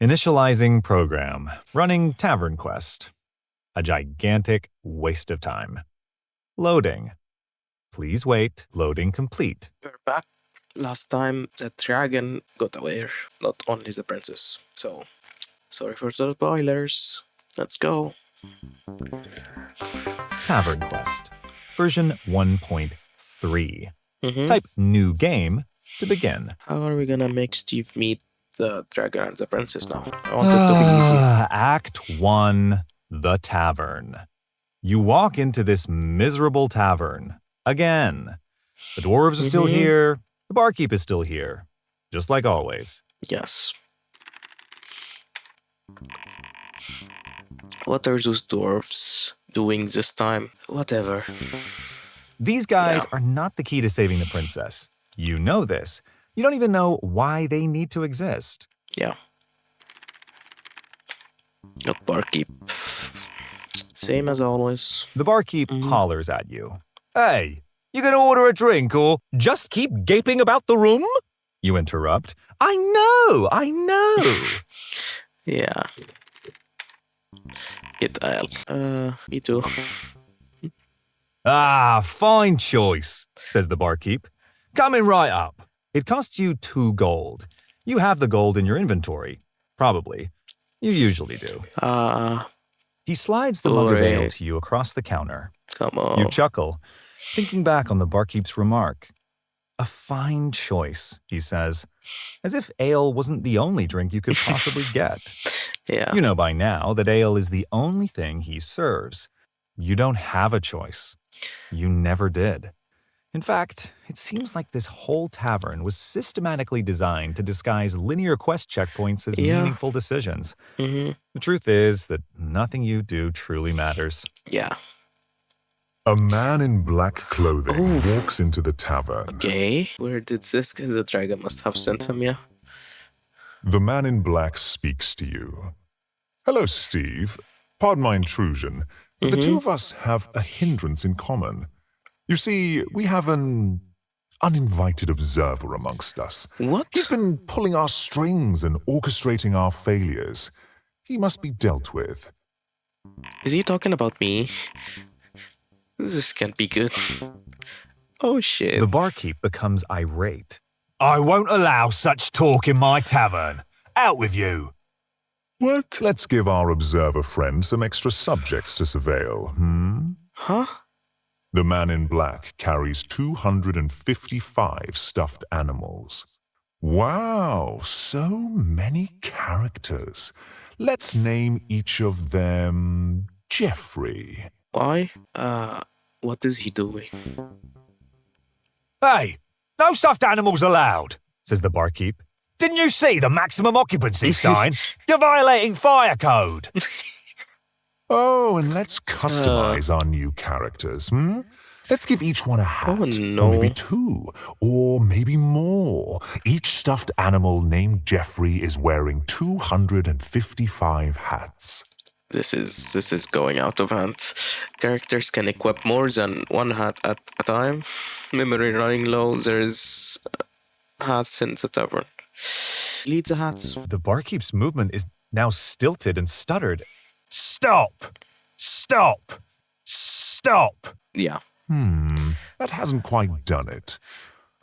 Initializing program. Running TavernQuest. A gigantic waste of time. Loading. Please wait. Loading complete. We're back. Last time the dragon got away, not only the princess. So, sorry for the spoilers. Let's go. TavernQuest. Version 1.3. Mm-hmm. Type new game to begin. How are we gonna make Steve meet the dragon and the princess now? I want it to be easy. Act 1. The Tavern. You walk into this miserable tavern. Again. The dwarves are still here. The barkeep is still here. Just like always. Yes. What are those dwarves doing this time? Whatever. These guys are not the key to saving the princess. You know this. You don't even know why they need to exist. Yeah. Look, barkeep. Same as always. The barkeep hollers at you. Hey, you gonna order a drink or just keep gaping about the room? You interrupt. I know. Yeah. It me too. Fine choice, says the barkeep. Coming right up. It costs you 2 gold. You have the gold in your inventory. Probably. You usually do. He slides the mug of ale to you across the counter. Come on. You chuckle, thinking back on the barkeep's remark. A fine choice, he says, as if ale wasn't the only drink you could possibly get. Yeah. You know by now that ale is the only thing he serves. You don't have a choice. You never did. In fact, it seems like this whole tavern was systematically designed to disguise linear quest checkpoints as meaningful decisions. The truth is that nothing you do truly matters. Yeah. A man in black clothing walks into the tavern. Okay. Where did this guy? The dragon must have sent him, yeah? The man in black speaks to you. Hello, Steve. Pardon my intrusion. The two of us have a hindrance in common. You see, we have an uninvited observer amongst us. What? He's been pulling our strings and orchestrating our failures. He must be dealt with. Is he talking about me? This can't be good. Oh, shit. The barkeep becomes irate. I won't allow such talk in my tavern. Out with you. What? Let's give our observer friend some extra subjects to surveil, Huh? The man in black carries 255 stuffed animals. Wow, so many characters. Let's name each of them Jeffrey. Why? What is he doing? Hey, no stuffed animals allowed, says the barkeep. Didn't you see the maximum occupancy sign? You're violating fire code. Oh, and let's customize our new characters, Let's give each one a hat. Oh, no. Or maybe 2, or maybe more. Each stuffed animal named Jeffrey is wearing 255 hats. This is going out of hand. Characters can equip more than 1 hat at a time. Memory running low. There's hats in the tavern. Lead the hats. The barkeep's movement is now stilted and stuttered. Stop! Stop! Stop! Yeah. That hasn't quite done it.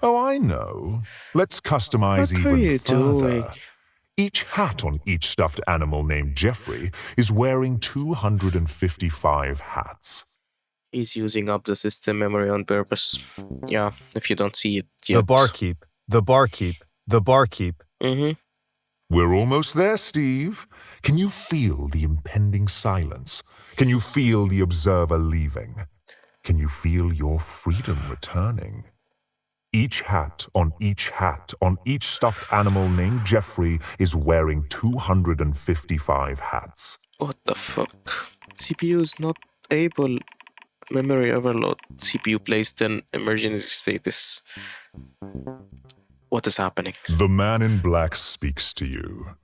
Oh, I know. Let's customize What are even you further. doing? Each hat on each stuffed animal named Jeffrey is wearing 255 hats. He's using up the system memory on purpose. Yeah, if you don't see it yet. The barkeep. We're almost there, Steve. Can you feel the impending silence? Can you feel the observer leaving? Can you feel your freedom returning? Each hat on each stuffed animal named Jeffrey is wearing 255 hats. What the fuck? CPU is not able. Memory overload. CPU placed in emergency status. What is happening? The man in black speaks to you.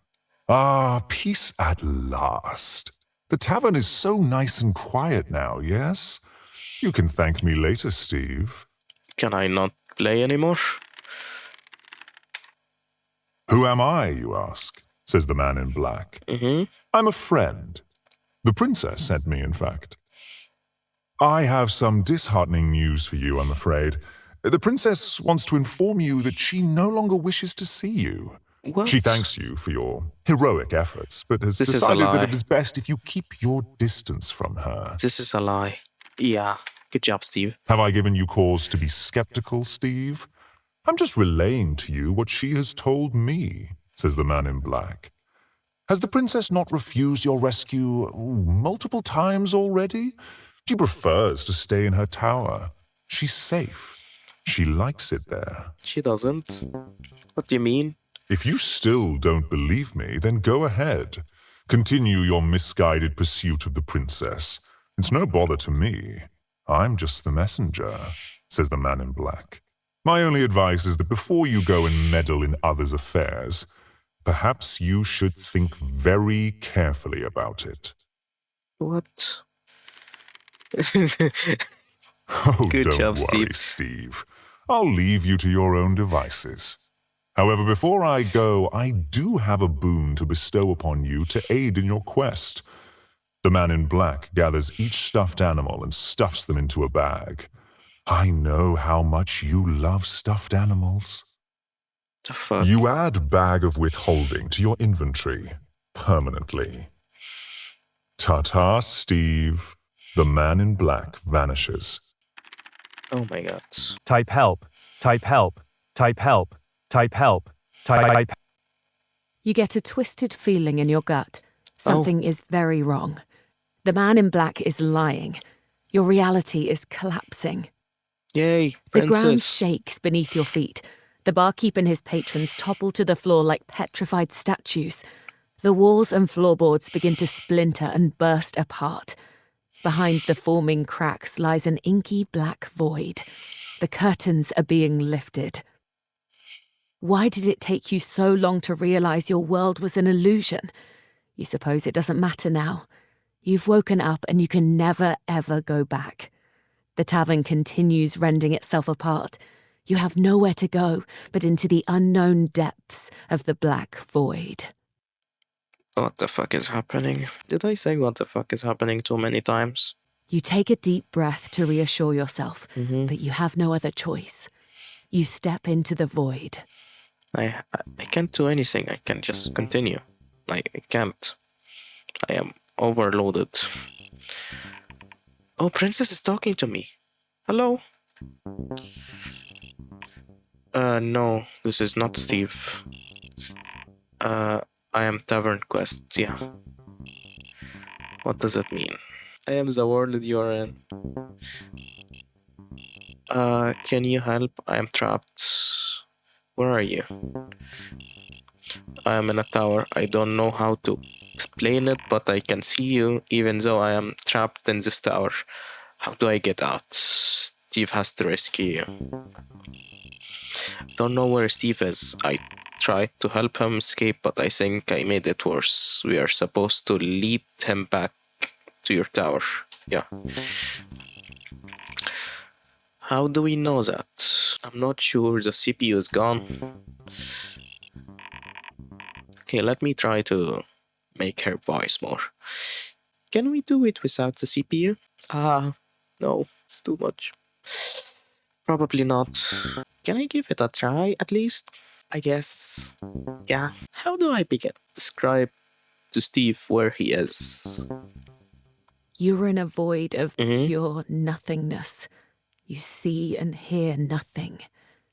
Ah, peace at last. The tavern is so nice and quiet now, yes? You can thank me later, Steve. Can I not play anymore? Who am I, you ask? says the man in black. I'm a friend. The princess sent me, in fact. I have some disheartening news for you, I'm afraid. The princess wants to inform you that she no longer wishes to see you. What? She thanks you for your heroic efforts, but has This is a decided that lie. it is best if you keep your distance from her. This is a lie. Yeah. Good job, Steve. Have I given you cause to be skeptical, Steve? I'm just relaying to you what she has told me, says the man in black. Has the princess not refused your rescue multiple times already? She prefers to stay in her tower. She's safe. She likes it there. She doesn't. What do you mean? If you still don't believe me, then go ahead. Continue your misguided pursuit of the princess. It's no bother to me. I'm just the messenger, says the man in black. My only advice is that before you go and meddle in others' affairs, perhaps you should think very carefully about it. What? Oh, Good don't job, worry, Steve. Steve. I'll leave you to your own devices. However, before I go, I do have a boon to bestow upon you to aid in your quest. The man in black gathers each stuffed animal and stuffs them into a bag. I know how much you love stuffed animals. The fuck? You add bag of withholding to your inventory permanently. Ta-ta, Steve. The man in black vanishes. Oh my god. Type help. Type help. Type help. Type help. Type. You get a twisted feeling in your gut. Something is very wrong. The man in black is lying. Your reality is collapsing. Yay, The ground princess. shakes beneath your feet. The barkeep and his patrons topple to the floor like petrified statues. The walls and floorboards begin to splinter and burst apart. Behind the forming cracks lies an inky black void. The curtains are being lifted. Why did it take you so long to realize your world was an illusion? You suppose it doesn't matter now. You've woken up and you can never, ever go back. The tavern continues rending itself apart. You have nowhere to go but into the unknown depths of the black void. What the fuck is happening? Did I say what the fuck is happening too many times? You take a deep breath to reassure yourself, Mm-hmm. but you have no other choice. You step into the void. I can't do anything. I can just continue. I can't. I am overloaded. Oh, Princess is talking to me. Hello? No, this is not Steve. I am TavernQuest, yeah. What does it mean? I am the world you're in. Can you help? I am trapped. Where are you? I am in a tower. I don't know how to explain it, but I can see you, even though I am trapped in this tower. How do I get out? Steve has to rescue you. Don't know where Steve is. I tried to help him escape, but I think I made it worse. We are supposed to lead him back to your tower. Yeah. How do we know that? I'm not sure. The CPU is gone. Okay, let me try to make her voice more. Can we do it without the CPU? No, it's too much. Probably not. Can I give it a try, at least? I guess. Yeah. How do I begin? Describe to Steve where he is. You're in a void of Mhm. pure nothingness. You see and hear nothing.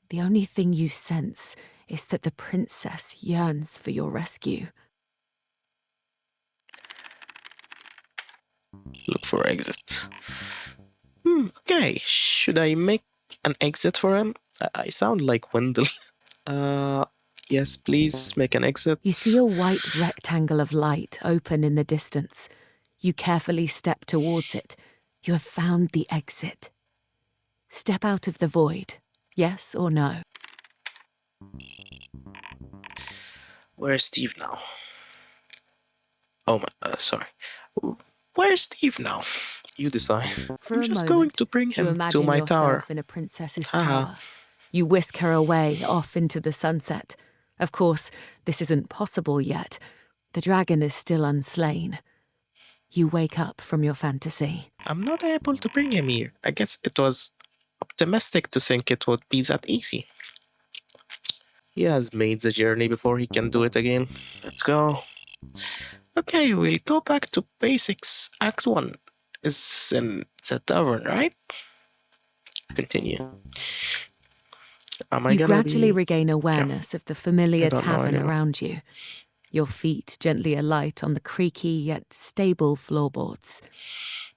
The only thing you sense is that the princess yearns for your rescue. Look for exit. Okay. Should I make an exit for him? I sound like Wendell. Yes, please make an exit. You see a white rectangle of light open in the distance. You carefully step towards it. You have found the exit. Step out of the void. Yes or no? Where's Steve now? Oh my, sorry. Where's Steve now? You decide. For I'm a just moment, going to bring you him to imagine my yourself tower. in a princess's Haha. tower. You whisk her away off into the sunset. Of course, this isn't possible yet. The dragon is still unslain. You wake up from your fantasy. I'm not able to bring him here. I guess it was optimistic to think it would be that easy. He has made the journey before he can do it again. Let's go. Okay, we'll go back to basics. Act 1 is in the tavern, right? Continue. Am I You gonna gradually be... regain awareness of the familiar I don't know tavern anymore. around you. Your feet gently alight on the creaky yet stable floorboards.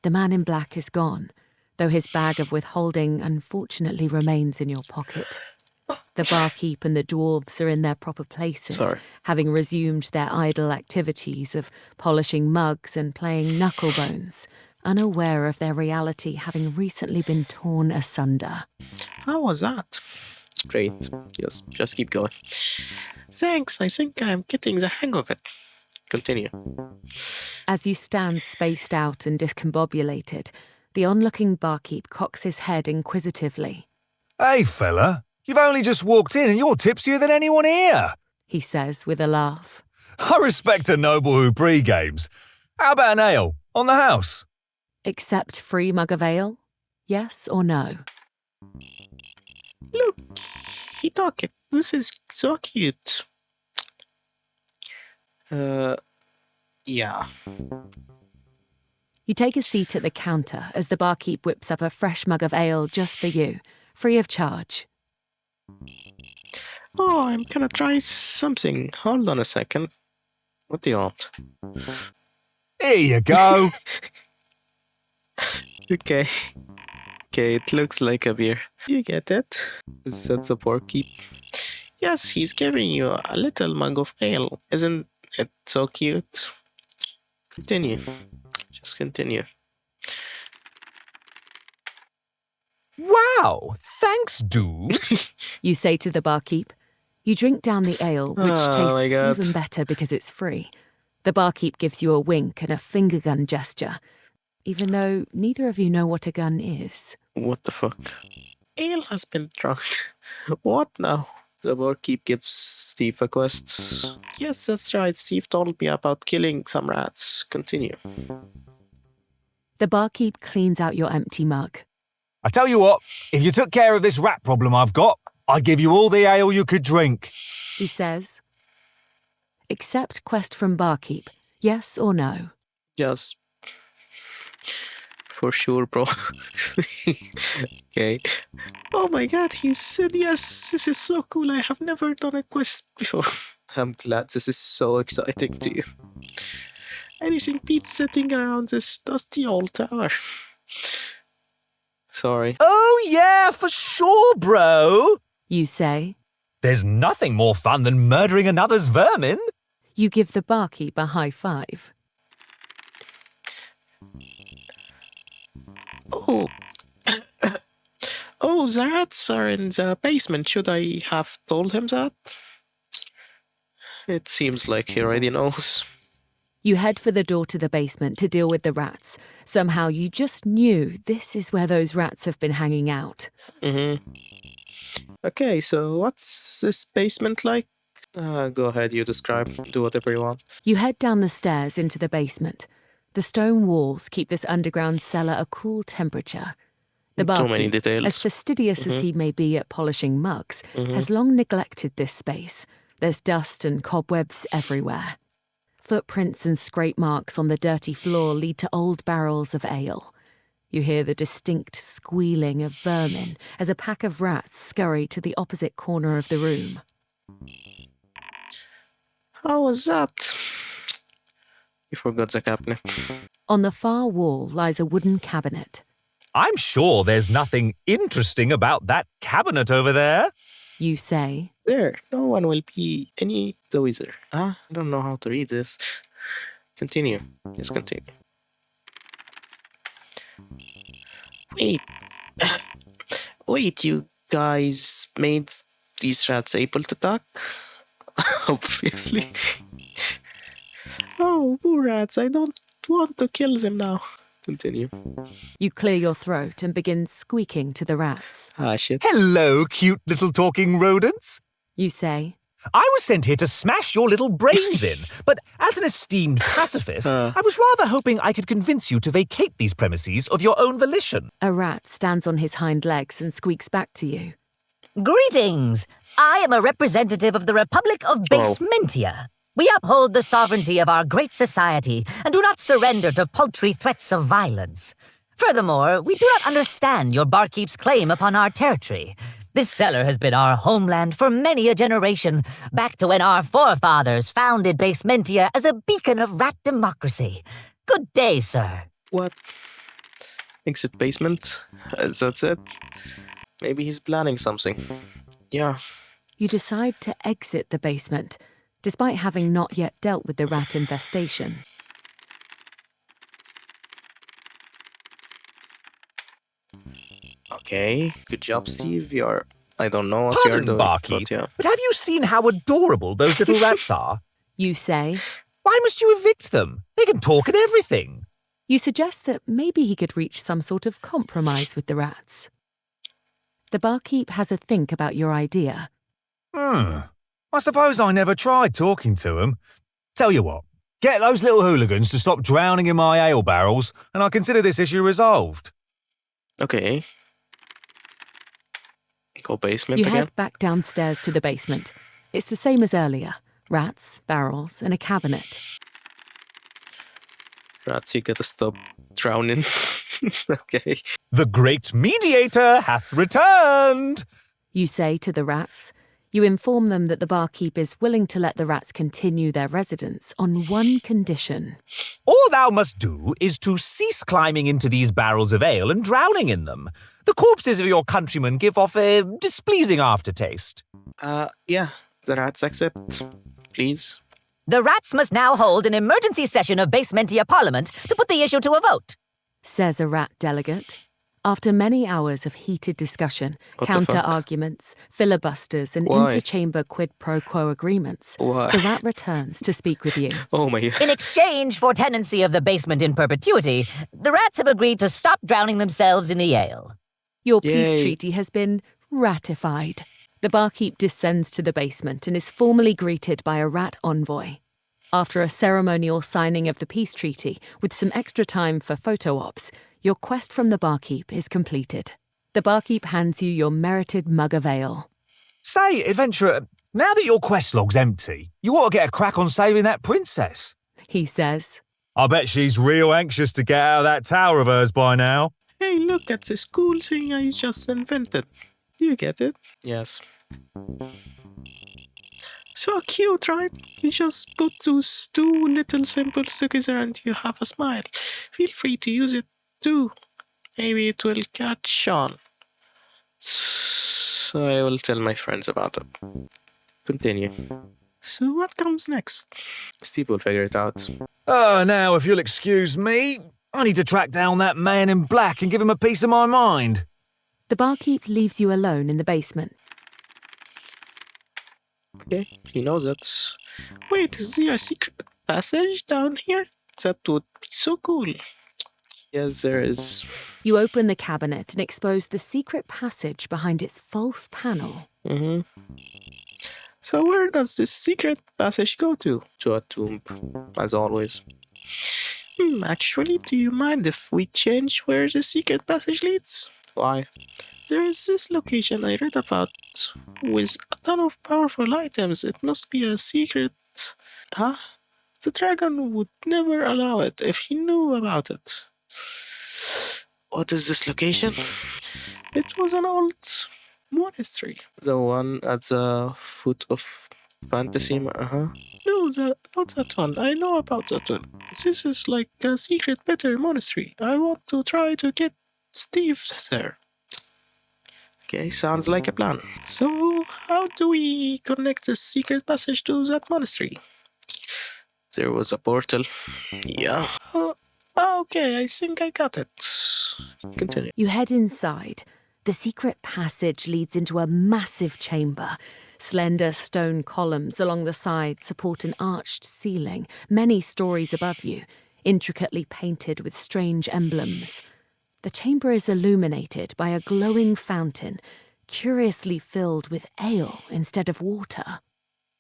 The man in black is gone, though his bag of withholding unfortunately remains in your pocket. The barkeep and the dwarves are in their proper places, Sorry. having resumed their idle activities of polishing mugs and playing knucklebones, unaware of their reality having recently been torn asunder. How was that? Great. Just keep going. Thanks, I think I'm getting the hang of it. Continue. As you stand spaced out and discombobulated, the onlooking barkeep cocks his head inquisitively. Hey, fella, you've only just walked in and you're tipsier than anyone here. He says with a laugh. I respect a noble who pre-games. How about an ale? On the house? Accept free mug of ale? Yes or no? Look, he took it. This is so cute. Yeah. You take a seat at the counter as the barkeep whips up a fresh mug of ale just for you, free of charge. Oh, I'm gonna try something. Hold on a second. What do you want? Here you go. Okay. Okay, it looks like a beer. You get it? Said the barkeep. Yes, he's giving you a little mug of ale. Isn't it so cute? Continue. Just continue. Wow, thanks, dude. You say to the barkeep. You drink down the ale, which Oh my tastes God. even better because it's free. The barkeep gives you a wink and a finger gun gesture, even though neither of you know what a gun is. What the fuck? Ale has been drunk. What now? The barkeep gives Steve a quest. Yes, that's right. Steve told me about killing some rats. Continue. The barkeep cleans out your empty mug. I tell you what, if you took care of this rat problem I've got, I'd give you all the ale you could drink. He says. Accept quest from barkeep, yes or no? Just for sure, bro. Okay. Oh my god, he said yes. This is so cool. I have never done a quest before. I'm glad this is so exciting to you. Anything beats sitting around this dusty old tower. Sorry. Oh yeah, for sure, bro. You say. There's nothing more fun than murdering another's vermin. You give the barkeep a high five. Oh. Oh, the rats are in the basement. Should I have told him that? It seems like he already knows. You head for the door to the basement to deal with the rats. Somehow you just knew this is where those rats have been hanging out. Okay, so what's this basement like? Go ahead, you describe. Do whatever you want. You head down the stairs into the basement. The stone walls keep this underground cellar a cool temperature. The Too many barkeep, details. as fastidious as he may be at polishing mugs, has long neglected this space. There's dust and cobwebs everywhere. Footprints and scrape marks on the dirty floor lead to old barrels of ale. You hear the distinct squealing of vermin as a pack of rats scurry to the opposite corner of the room. How was that? You forgot the cabinet. On the far wall lies a wooden cabinet. I'm sure there's nothing interesting about that cabinet over there. You say. There, no one will be any the wizard. I don't know how to read this. Continue. Yes, continue. Wait. Wait, you guys made these rats able to talk? Obviously. Oh, poor rats, I don't want to kill them now. Continue. You clear your throat and begin squeaking to the rats. Ah, shit. Hello, cute little talking rodents. You say. I was sent here to smash your little brains in, but as an esteemed pacifist, I was rather hoping I could convince you to vacate these premises of your own volition. A rat stands on his hind legs and squeaks back to you. Greetings! I am a representative of the Republic of Basementia. We uphold the sovereignty of our great society and do not surrender to paltry threats of violence. Furthermore, we do not understand your barkeep's claim upon our territory. This cellar has been our homeland for many a generation, back to when our forefathers founded Basementia as a beacon of rat democracy. Good day, sir. What? Exit basement? That's it? Maybe he's planning something. Yeah. You decide to exit the basement, despite having not yet dealt with the rat infestation. Okay. Good job, Steve. I don't know what you're Pardon, doing. barkeep, But yeah. but have you seen how adorable those little rats are? You say. Why must you evict them? They can talk and everything. You suggest that maybe he could reach some sort of compromise with the rats. The barkeep has a think about your idea. I suppose I never tried talking to them. Tell you what, get those little hooligans to stop drowning in my ale barrels, and I consider this issue resolved. Okay. Go basement You again? head back downstairs to the basement. It's the same as earlier. Rats, barrels, and a cabinet. Rats, you gotta stop drowning. Okay. The great mediator hath returned! You say to the rats. You inform them that the barkeep is willing to let the rats continue their residence on one condition. All thou must do is to cease climbing into these barrels of ale and drowning in them. The corpses of your countrymen give off a displeasing aftertaste. Yeah. The rats accept. Please. The rats must now hold an emergency session of Basementia Parliament to put the issue to a vote. Says a rat delegate. After many hours of heated discussion, What the fuck? counter-arguments, filibusters, and Why? inter-chamber quid pro quo agreements, Why? the rat returns to speak with you. Oh my god. In exchange for tenancy of the basement in perpetuity, the rats have agreed to stop drowning themselves in the ale. Your peace Yay. treaty has been ratified. The barkeep descends to the basement and is formally greeted by a rat envoy. After a ceremonial signing of the peace treaty, with some extra time for photo ops, your quest from the barkeep is completed. The barkeep hands you your merited mug of ale. Say, adventurer, now that your quest log's empty, you ought to get a crack on saving that princess. He says. I bet she's real anxious to get out of that tower of hers by now. Hey, look at this cool thing I just invented. Do you get it? Yes. So cute, right? You just put those two little symbols together and you have a smile. Feel free to use it too. Maybe it will catch on. So I will tell my friends about it. Continue. So what comes next? Steve will figure it out. Now, if you'll excuse me, I need to track down that man in black and give him a piece of my mind. The barkeep leaves you alone in the basement. Okay, he knows it. Wait, is there a secret passage down here? That would be so cool. Yes, there is. You open the cabinet and expose the secret passage behind its false panel. So where does this secret passage go to? To a tomb, as always. Actually, do you mind if we change where the secret passage leads? Why? There is this location I read about with a ton of powerful items. It must be a secret. Huh? The dragon would never allow it if he knew about it. What is this location? It was an old monastery. The one at the foot of Fantasy. No, not that one. I know about that one. This is like a secret better monastery. I want to try to get Steve there. Okay, sounds like a plan. So, how do we connect this secret passage to that monastery? There was a portal. Yeah. Okay, I think I got it. Continue. You head inside. The secret passage leads into a massive chamber. Slender stone columns along the side support an arched ceiling, many stories above you, intricately painted with strange emblems. The chamber is illuminated by a glowing fountain, curiously filled with ale instead of water.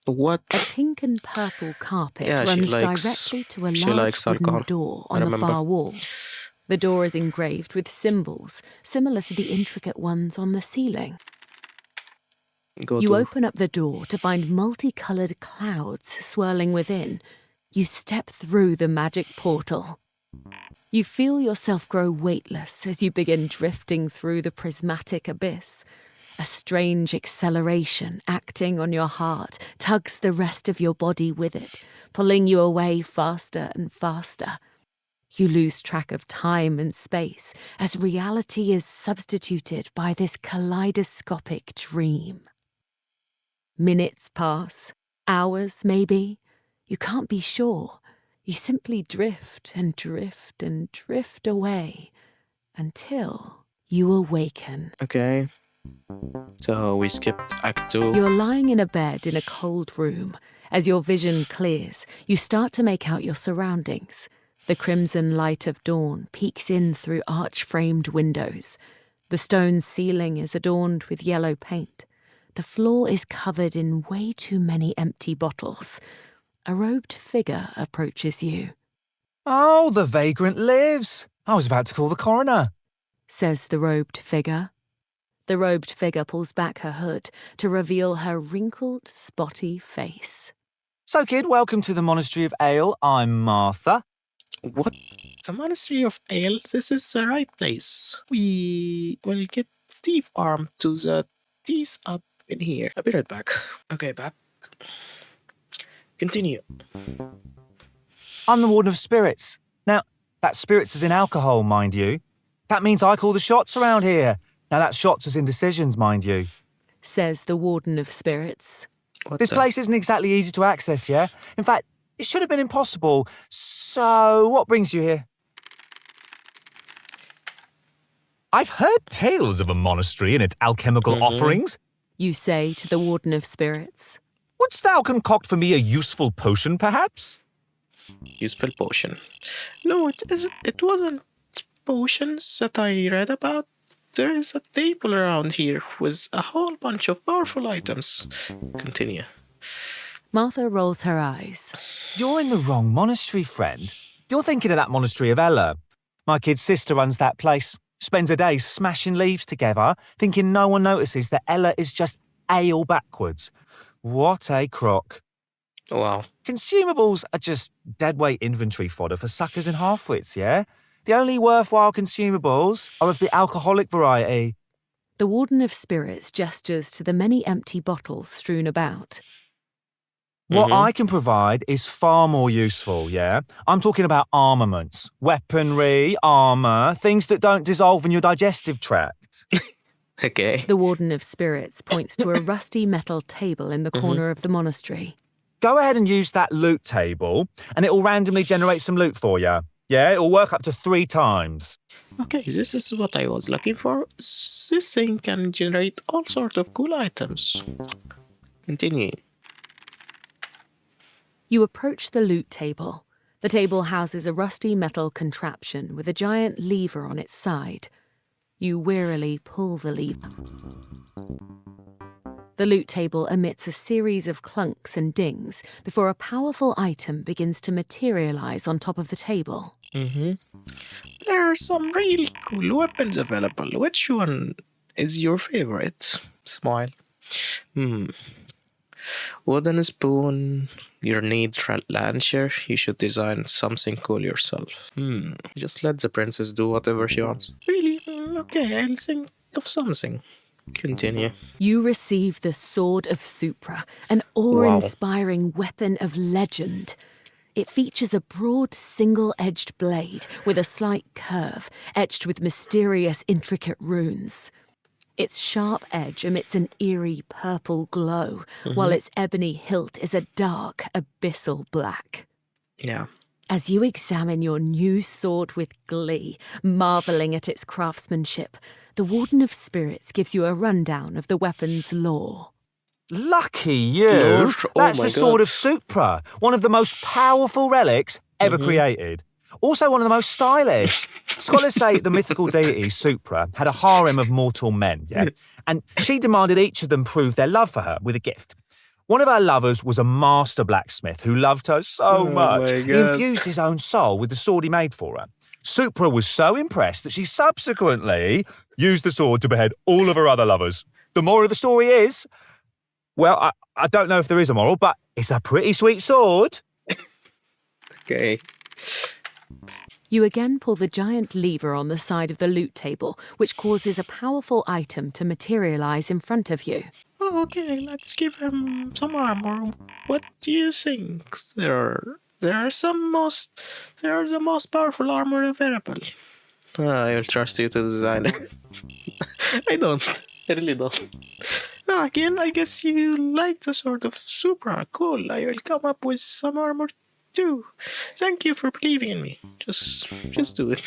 What? A pink and purple carpet Yeah, she runs likes- directly to a she large likes wooden alcohol. door I on the remember. far wall. The door is engraved with symbols similar to the intricate ones on the ceiling. Go You to. open up the door to find multicoloured clouds swirling within. You step through the magic portal. You feel yourself grow weightless as you begin drifting through the prismatic abyss. A strange acceleration acting on your heart tugs the rest of your body with it, pulling you away faster and faster. You lose track of time and space as reality is substituted by this kaleidoscopic dream. Minutes pass, hours maybe. You can't be sure. You simply drift and drift and drift away until you awaken. Okay. So we skipped Act 2. You're lying in a bed in a cold room. As your vision clears, you start to make out your surroundings. The crimson light of dawn peeks in through arch-framed windows. The stone ceiling is adorned with yellow paint. The floor is covered in way too many empty bottles. A robed figure approaches you, Oh, the vagrant lives. I was about to call the coroner. says the robed figure. The robed figure pulls back her hood to reveal her wrinkled, spotty face. So, kid, welcome to the Monastery of Ale. I'm Martha. What? The Monastery of Ale? This is the right place. We will get Steve armed to the tees up in here. I'll be right back. Okay, back. Continue. I'm the Warden of Spirits. Now, that spirits is in alcohol, mind you. That means I call the shots around here. Now, that shots is in decisions, mind you. Says the Warden of Spirits. What This the- place isn't exactly easy to access, yeah? In fact, it should have been impossible. So, what brings you here? I've heard tales of a monastery and its alchemical offerings. You say to the Warden of Spirits. Wouldst thou concoct for me a useful potion, perhaps? Useful potion. No, it isn't. It wasn't potions that I read about. There is a table around here with a whole bunch of powerful items. Continue. Martha rolls her eyes. You're in the wrong monastery, friend. You're thinking of that monastery of Ella. My kid's sister runs that place. Spends her days smashing leaves together, thinking no one notices that Ella is just ale backwards. What a crock. Wow. Consumables are just deadweight inventory fodder for suckers and halfwits, yeah? The only worthwhile consumables are of the alcoholic variety. The Warden of Spirits gestures to the many empty bottles strewn about. What I can provide is far more useful, yeah? I'm talking about armaments, weaponry, armour, things that don't dissolve in your digestive tract. Okay. The Warden of Spirits points to a rusty metal table in the corner of the monastery. Go ahead and use that loot table, and it'll randomly generate some loot for you. Yeah, it'll work up to 3 times. Okay, this is what I was looking for. This thing can generate all sorts of cool items. Continue. You approach the loot table. The table houses a rusty metal contraption with a giant lever on its side. You wearily pull the lever. The loot table emits a series of clunks and dings before a powerful item begins to materialize on top of the table. There are some really cool weapons available. Which one is your favorite? Smile. Wooden spoon. You need launcher. You should design something cool yourself. Just let the princess do whatever she wants. Really? Okay, I'll think of something. Continue. You receive the Sword of Supra, an awe-inspiring weapon of legend. It features a broad, single-edged blade with a slight curve, etched with mysterious, intricate runes. Its sharp edge emits an eerie purple glow, while its ebony hilt is a dark, abyssal black. Yeah. As you examine your new sword with glee, marvelling at its craftsmanship, the Warden of Spirits gives you a rundown of the weapon's lore. Lucky you! Lord, oh That's my the Sword God. of Supra, one of the most powerful relics ever created. Also one of the most stylish. Scholars say the mythical deity Supra had a harem of mortal men, yeah? And she demanded each of them prove their love for her with a gift. One of her lovers was a master blacksmith who loved her so much. my He God. infused his own soul with the sword he made for her. Supra was so impressed that she subsequently used the sword to behead all of her other lovers. The moral of the story is, well, I don't know if there is a moral, but it's a pretty sweet sword. Okay. You again pull the giant lever on the side of the loot table, which causes a powerful item to materialize in front of you. Oh, okay, let's give him some armor. What do you think? There are the most powerful armor available. I will trust you to design it. I don't. I really don't. Again, I guess you like the sort of super cool. I will come up with some armor too. Thank you for believing in me. Just do it.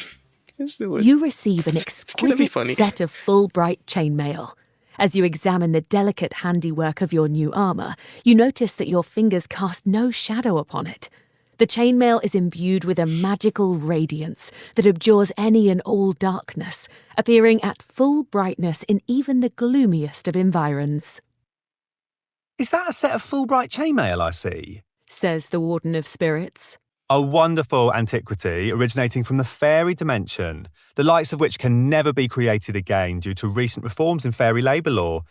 Just do it. You receive an It's gonna be exquisite funny. set of full bright chainmail. As you examine the delicate handiwork of your new armour, you notice that your fingers cast no shadow upon it. The chainmail is imbued with a magical radiance that abjures any and all darkness, appearing at full brightness in even the gloomiest of environs. Is that a set of full bright chainmail I see? Says the Warden of Spirits. A wonderful antiquity originating from the fairy dimension, the likes of which can never be created again due to recent reforms in fairy labour law.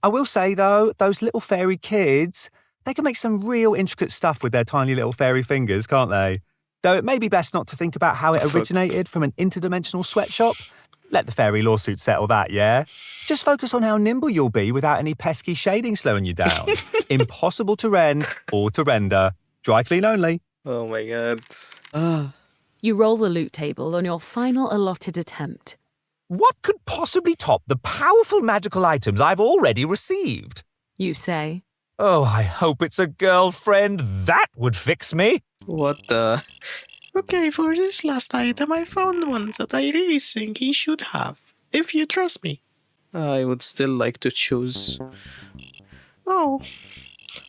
I will say, though, those little fairy kids, they can make some real intricate stuff with their tiny little fairy fingers, can't they? Though it may be best not to think about how it originated from an interdimensional sweatshop. Let the fairy lawsuit settle that, yeah? Just focus on how nimble you'll be without any pesky shading slowing you down. Impossible to rend or to render. Dry clean only. Oh my god. You roll the loot table on your final allotted attempt. What could possibly top the powerful magical items I've already received? You say. Oh, I hope it's a girlfriend. That would fix me. What the? Okay, for this last item, I found one that I really think he should have, if you trust me. I would still like to choose. Oh,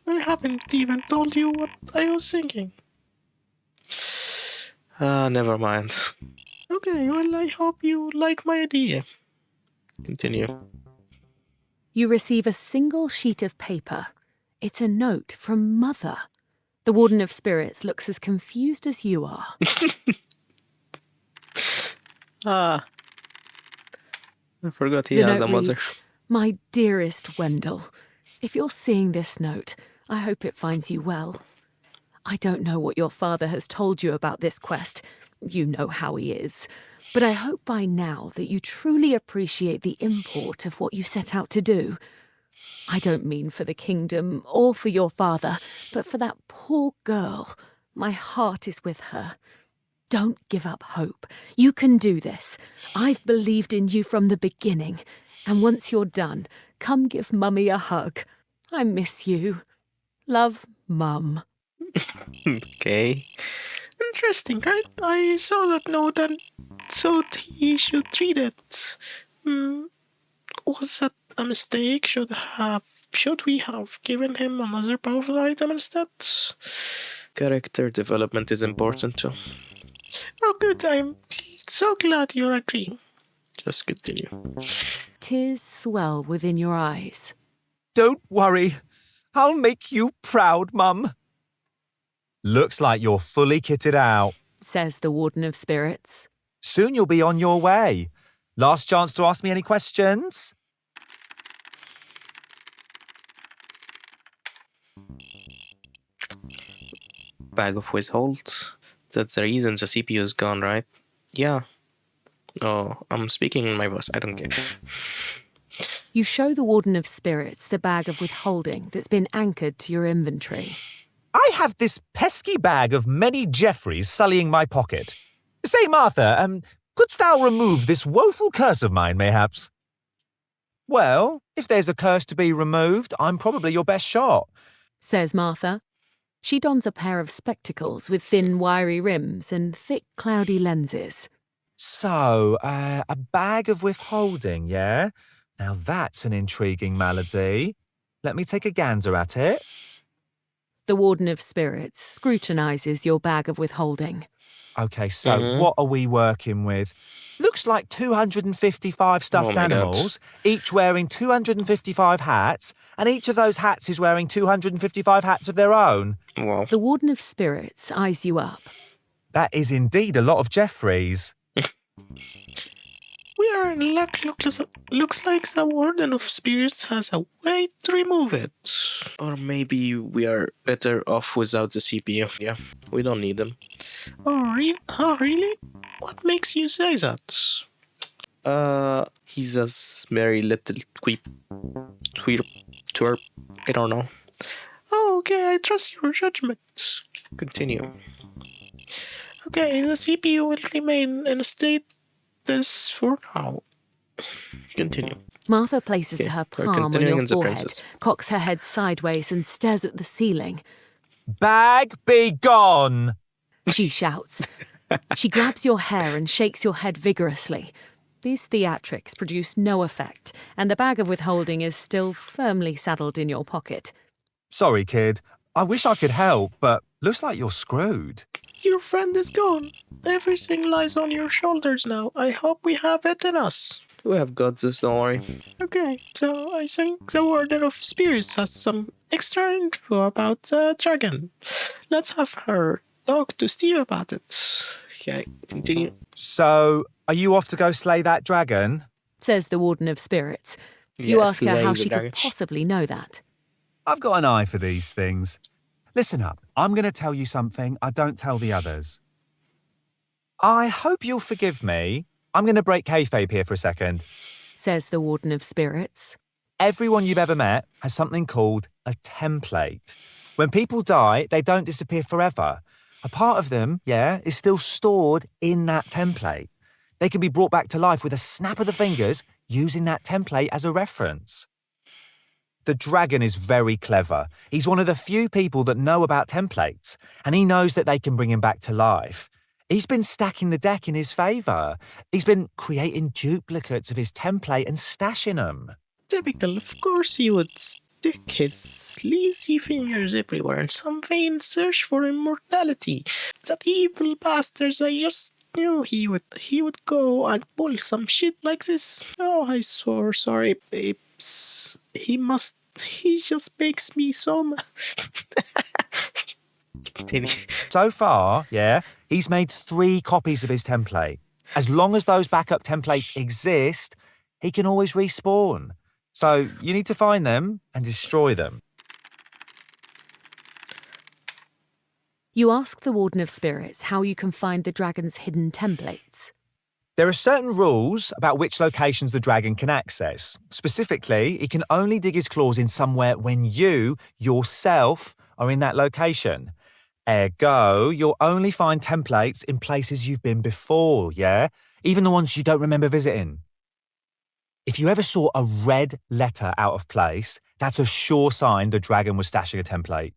I haven't even told you what I was thinking. Never mind. Okay, well, I hope you like my idea. Continue. You receive a single sheet of paper. It's a note from Mother. The Warden of Spirits looks as confused as you are. I forgot he The has note a mother. reads, "My dearest Wendell, if you're seeing this note, I hope it finds you well. I don't know what your father has told you about this quest. You know how he is. But I hope by now that you truly appreciate the import of what you set out to do. I don't mean for the kingdom or for your father, but for that poor girl. My heart is with her. Don't give up hope. You can do this. I've believed in you from the beginning. And once you're done, come give Mummy a hug. I miss you. Love, Mum." Okay. Interesting, right? I saw that note and thought he should read it. Was that a mistake? Should we have given him another powerful item instead? Character development is important too. Oh, good. I'm so glad you're agreeing. Just continue. Tears swell within your eyes. Don't worry. I'll make you proud, Mum. Looks like you're fully kitted out. Says the Warden of Spirits. Soon you'll be on your way. Last chance to ask me any questions? Bag of withholds. That's the reason the CPU is gone, right? Yeah. Oh, I'm speaking in my voice. I don't care. You show the Warden of Spirits the bag of withholding that's been anchored to your inventory. I have this pesky bag of many Jeffreys sullying my pocket. Say, Martha, couldst thou remove this woeful curse of mine, mayhaps? Well, if there's a curse to be removed, I'm probably your best shot. Says Martha. She dons a pair of spectacles with thin, wiry rims and thick, cloudy lenses. So, a bag of withholding, yeah? Now that's an intriguing malady. Let me take a gander at it. The Warden of Spirits scrutinises your bag of withholding. Okay, so what are we working with? Looks like 255 stuffed Oh my God. animals, each wearing 255 hats, and each of those hats is wearing 255 hats of their own. Wow. The Warden of Spirits eyes you up. That is indeed a lot of Jeffreys. We are in luck. Looks like the Warden of Spirits has a way to remove it. Or maybe we are better off without the CPU. Yeah, we don't need them. Oh, really? What makes you say that? He's a very little twerp. I don't know. Oh, okay, I trust your judgment. Continue. Okay, the CPU will remain in a state this for now. Continue. Martha places Okay, her we're palm on continuing your in the forehead, princess. cocks her head sideways and stares at the ceiling. Bag be gone! She shouts. She grabs your hair and shakes your head vigorously. These theatrics produce no effect, and the bag of withholding is still firmly saddled in your pocket. Sorry, kid. I wish I could help, but looks like you're screwed. Your friend is gone. Everything lies on your shoulders now. I hope we have it in us. We have got this, don't worry. Okay, so I think the Warden of Spirits has some extra info about the dragon. Let's have her talk to Steve about it. Okay, continue. So, are you off to go slay that dragon? Says the Warden of Spirits. You ask her slay how the she dragon. could possibly know that. I've got an eye for these things. Listen up, I'm going to tell you something I don't tell the others. I hope you'll forgive me. I'm going to break kayfabe here for a second. Says the Warden of Spirits. Everyone you've ever met has something called a template. When people die, they don't disappear forever. A part of them, is still stored in that template. They can be brought back to life with a snap of the fingers using that template as a reference. The dragon is very clever. He's one of the few people that know about templates, and he knows that they can bring him back to life. He's been stacking the deck in his favour. He's been creating duplicates of his template and stashing them. Typical, of course he would stick his lazy fingers everywhere in some vain search for immortality. That evil bastard, I just knew he would go and pull some shit like this. Oh, I'm so sorry, babes. He just makes me so mad. Continue. So far, he's made 3 copies of his template. As long as those backup templates exist, he can always respawn. So you need to find them and destroy them. You ask the Warden of Spirits how you can find the dragon's hidden templates. There are certain rules about which locations the dragon can access. Specifically, he can only dig his claws in somewhere when you, yourself, are in that location. Ergo, you'll only find templates in places you've been before, even the ones you don't remember visiting. If you ever saw a red letter out of place, that's a sure sign the dragon was stashing a template.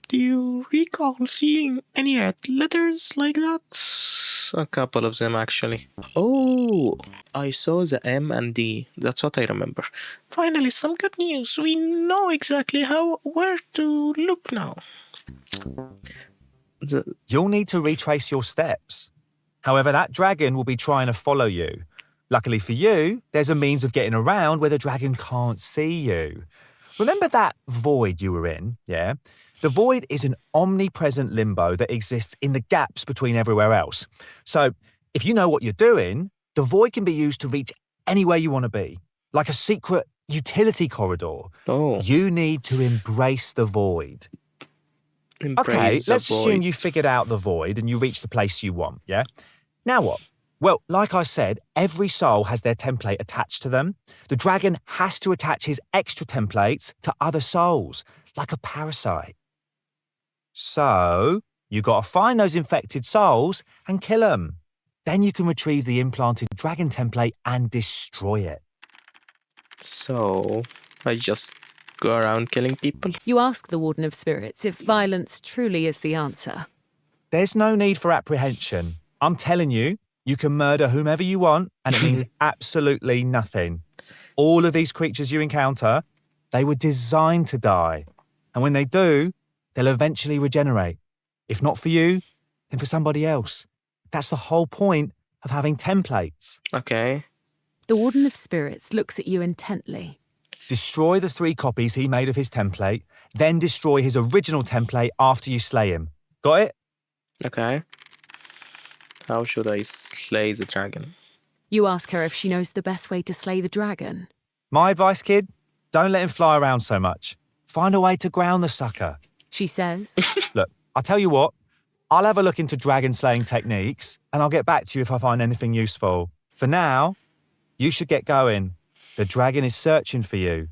Do you recall seeing any red letters like that? A couple of them, actually. Oh, I saw the M and D. That's what I remember. Finally, some good news. We know exactly where to look now. You'll need to retrace your steps. However, that dragon will be trying to follow you. Luckily for you, there's a means of getting around where the dragon can't see you. Remember that void you were in, The void is an omnipresent limbo that exists in the gaps between everywhere else. So, if you know what you're doing, the void can be used to reach anywhere you want to be, like a secret utility corridor. Oh. You need to embrace the void. Embrace the let's assume void. you figured out the void and you reached the place you want, Now what? Well, like I said, every soul has their template attached to them. The dragon has to attach his extra templates to other souls, like a parasite. So, you got to find those infected souls and kill them. Then you can retrieve the implanted dragon template and destroy it. So, I just go around killing people? You ask the Warden of Spirits if violence truly is the answer. There's no need for apprehension. I'm telling you, you can murder whomever you want, and it means absolutely nothing. All of these creatures you encounter, they were designed to die. And when they do, they'll eventually regenerate. If not for you, then for somebody else. That's the whole point of having templates. Okay. The Warden of Spirits looks at you intently. Destroy the 3 copies he made of his template, then destroy his original template after you slay him. Got it? Okay. How should I slay the dragon? You ask her if she knows the best way to slay the dragon. My advice, kid, don't let him fly around so much. Find a way to ground the sucker. She says. Look, I'll tell you what, I'll have a look into dragon slaying techniques and I'll get back to you if I find anything useful. For now, you should get going. The dragon is searching for you.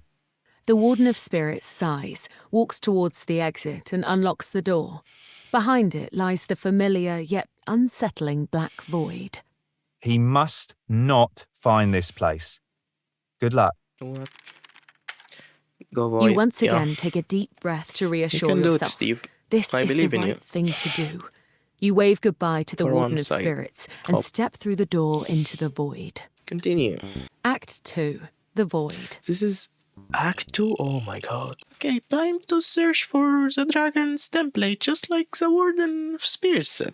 The Warden of Spirits sighs, walks towards the exit and unlocks the door. Behind it lies the familiar yet unsettling black void. He must not find this place. Good luck. What? Go, boy. You once again take a deep breath to reassure You can do it, yourself. Steve. This I is the believe in you. right thing to do. You wave goodbye to the For Warden of once, I Spirits and hope. step through the door into the void. Continue. Act 2. The Void. This is Act 2? Oh my god. Okay, time to search for the dragon's template, just like the Warden of Spirits said.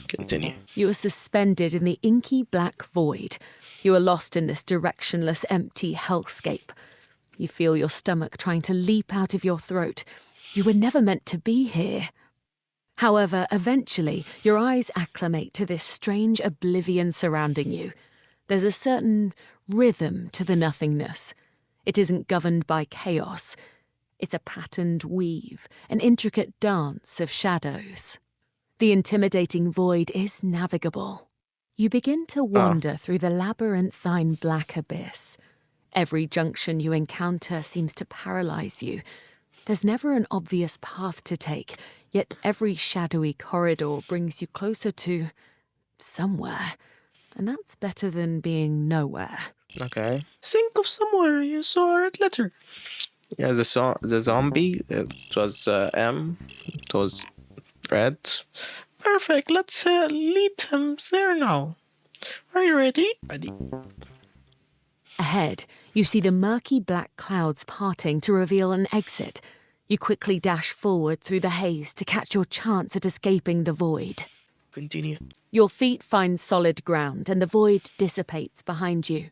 Continue. You are suspended in the inky black void. You are lost in this directionless, empty hellscape. You feel your stomach trying to leap out of your throat. You were never meant to be here. However, eventually, your eyes acclimate to this strange oblivion surrounding you. There's a certain rhythm to the nothingness. It isn't governed by chaos. It's a patterned weave, an intricate dance of shadows. The intimidating void is navigable. You begin to wander through the labyrinthine black abyss. Every junction you encounter seems to paralyze you. There's never an obvious path to take, yet every shadowy corridor brings you closer to somewhere. And that's better than being nowhere. Okay. Think of somewhere you saw a red letter. Yeah, the zombie, it was M, it was red. Perfect, let's lead him there now. Are you ready? Ready. Ahead, you see the murky black clouds parting to reveal an exit. You quickly dash forward through the haze to catch your chance at escaping the void. Continue. Your feet find solid ground and the void dissipates behind you.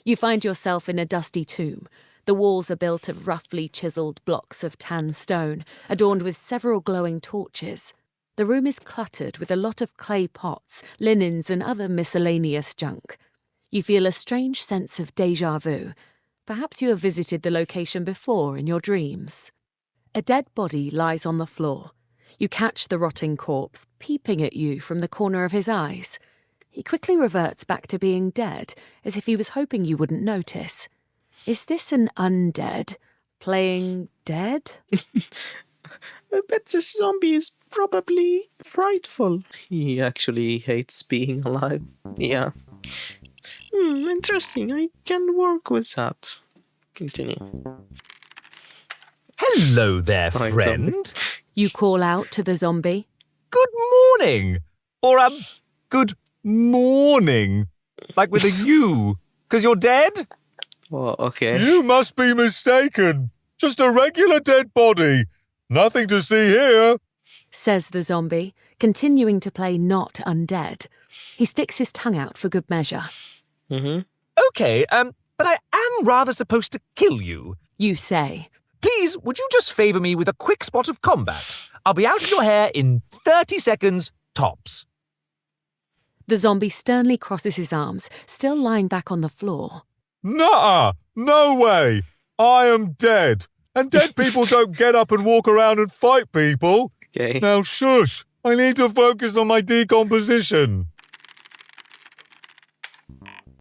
You find yourself in a dusty tomb. The walls are built of roughly chiselled blocks of tan stone, adorned with several glowing torches. The room is cluttered with a lot of clay pots, linens and other miscellaneous junk. You feel a strange sense of déjà vu. Perhaps you have visited the location before in your dreams. A dead body lies on the floor. You catch the rotting corpse peeping at you from the corner of his eyes. He quickly reverts back to being dead, as if he was hoping you wouldn't notice. Is this an undead playing dead? I bet this zombie is probably frightful. He actually hates being alive. Yeah. Interesting. I can work with that. Continue. Hello there, Hi, friend. You call out to the zombie. Good morning. Or, good morning. Like with a U. 'Cause you're dead? Well, okay. You must be mistaken. Just a regular dead body. Nothing to see here. Says the zombie, continuing to play not undead. He sticks his tongue out for good measure. Okay, but I am rather supposed to kill you. You say. Please, would you just favour me with a quick spot of combat? I'll be out of your hair in 30 seconds, tops. The zombie sternly crosses his arms, still lying back on the floor. Nuh-uh. No way. I am dead. And dead people don't get up and walk around and fight people. Okay. Now shush. I need to focus on my decomposition.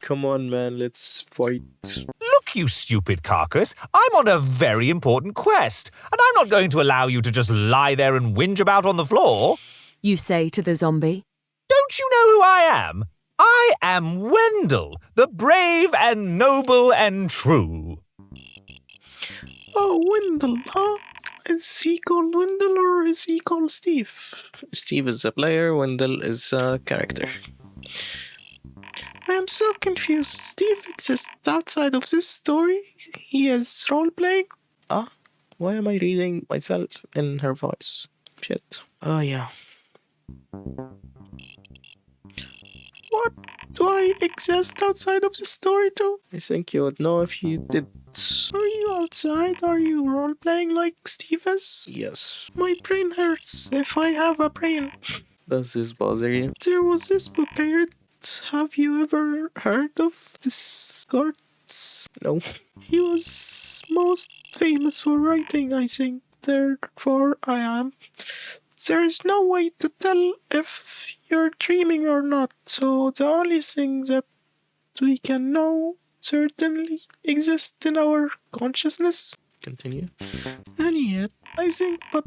Come on, man. Let's fight. Look, you stupid carcass, I'm on a very important quest, and I'm not going to allow you to just lie there and whinge about on the floor. You say to the zombie. Don't you know who I am? I am Wendell, the brave and noble and true. Oh, Wendell, huh? Is he called Wendell or is he called Steve? Steve is a player, Wendell is a character. I am so confused. Steve exists outside of this story? He is role-playing? Why am I reading myself in her voice? Shit. Oh, yeah. What? Do I exist outside of the story too? I think you would know if you did. Are you outside? Are you role-playing like Steve is? Yes. My brain hurts if I have a brain. Does this bother you? There was this book I read. Have you ever heard of this Gortz? No. He was most famous for writing, I think. Therefore, I am. There is no way to tell if you're dreaming or not, so the only thing that we can know certainly exists in our consciousness. Continue. And yet, I think, but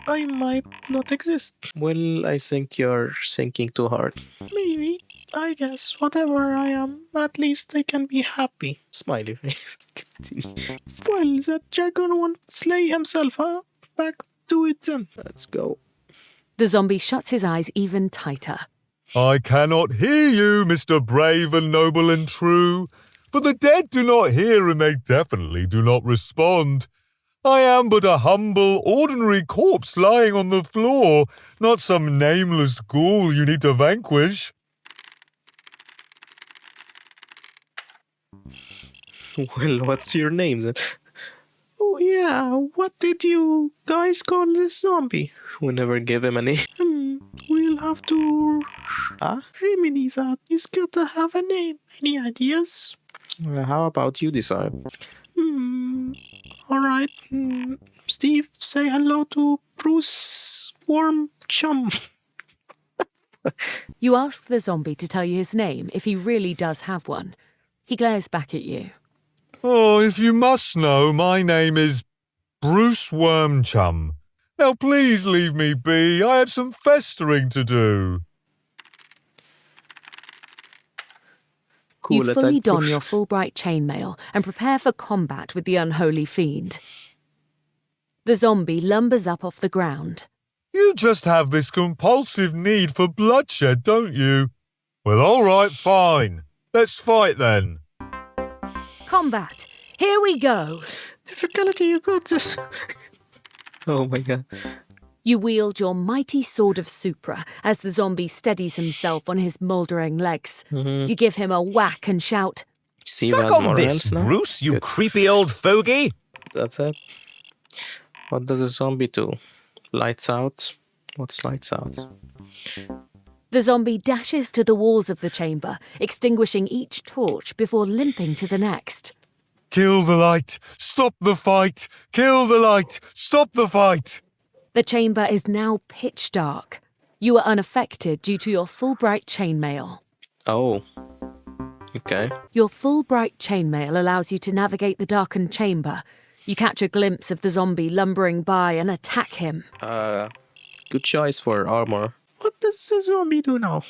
I might not exist. Well, I think you're thinking too hard. Maybe. I guess whatever I am, at least I can be happy. Smiley face. Continue. Well, that dragon won't slay himself, huh? Back to it then. Let's go. The zombie shuts his eyes even tighter. I cannot hear you, Mr. Brave and Noble and True, for the dead do not hear and they definitely do not respond. I am but a humble, ordinary corpse lying on the floor, not some nameless ghoul you need to vanquish. Well, what's your name then? Oh yeah, what did you guys call this zombie? We never gave him a name. We'll have to remedy that. He's gotta have a name. Any ideas? How about you decide? Alright. Steve, say hello to Bruce Worm Chum. You ask the zombie to tell you his name if he really does have one. He glares back at you. Oh, if you must know, my name is Bruce Wormchum. Now please leave me be. I have some festering to do. Cool You fully attack, don Bruce. your Fulbright chainmail and prepare for combat with the unholy fiend. The zombie lumbers up off the ground. You just have this compulsive need for bloodshed, don't you? Well, all right, fine. Let's fight then. Combat! Here we go! Difficulty, you got this. Oh my god. You wield your mighty sword of Supra as the zombie steadies himself on his mouldering legs. You give him a whack and shout, Steve Suck has on more this, health now? Bruce, you Good. creepy old fogey. That's it. What does a zombie do? Lights out? What's lights out? The zombie dashes to the walls of the chamber, extinguishing each torch before limping to the next. Kill the light. Stop the fight. Kill the light. Stop the fight. The chamber is now pitch dark. You are unaffected due to your Fulbright chainmail. Oh. Okay. Your Fulbright chainmail allows you to navigate the darkened chamber. You catch a glimpse of the zombie lumbering by and attack him. Good choice for armor. What does the zombie do now?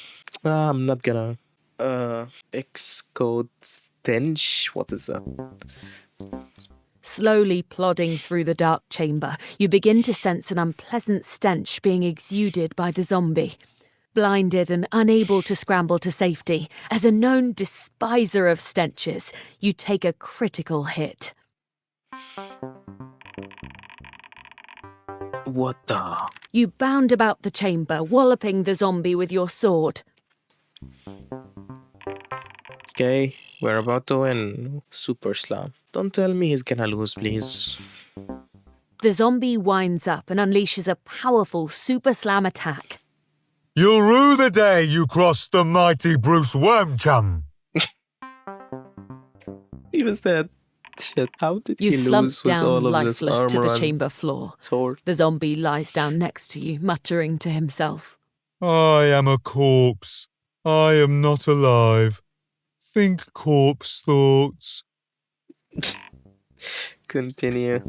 I'm not gonna... Xcode stench? What is that? Slowly plodding through the dark chamber, you begin to sense an unpleasant stench being exuded by the zombie. Blinded and unable to scramble to safety, as a known despiser of stenches, you take a critical hit. What the... You bound about the chamber, walloping the zombie with your sword. Okay, we're about to win. Super slam. Don't tell me he's gonna lose, please. The zombie winds up and unleashes a powerful super slam attack. You'll rue the day you crossed the mighty Bruce Wormchum. He was dead. Shit, how did You he slump lose with down all of this lifeless to armor the and chamber floor. sword? The zombie lies down next to you, muttering to himself. I am a corpse. I am not alive. Think corpse thoughts. Continue.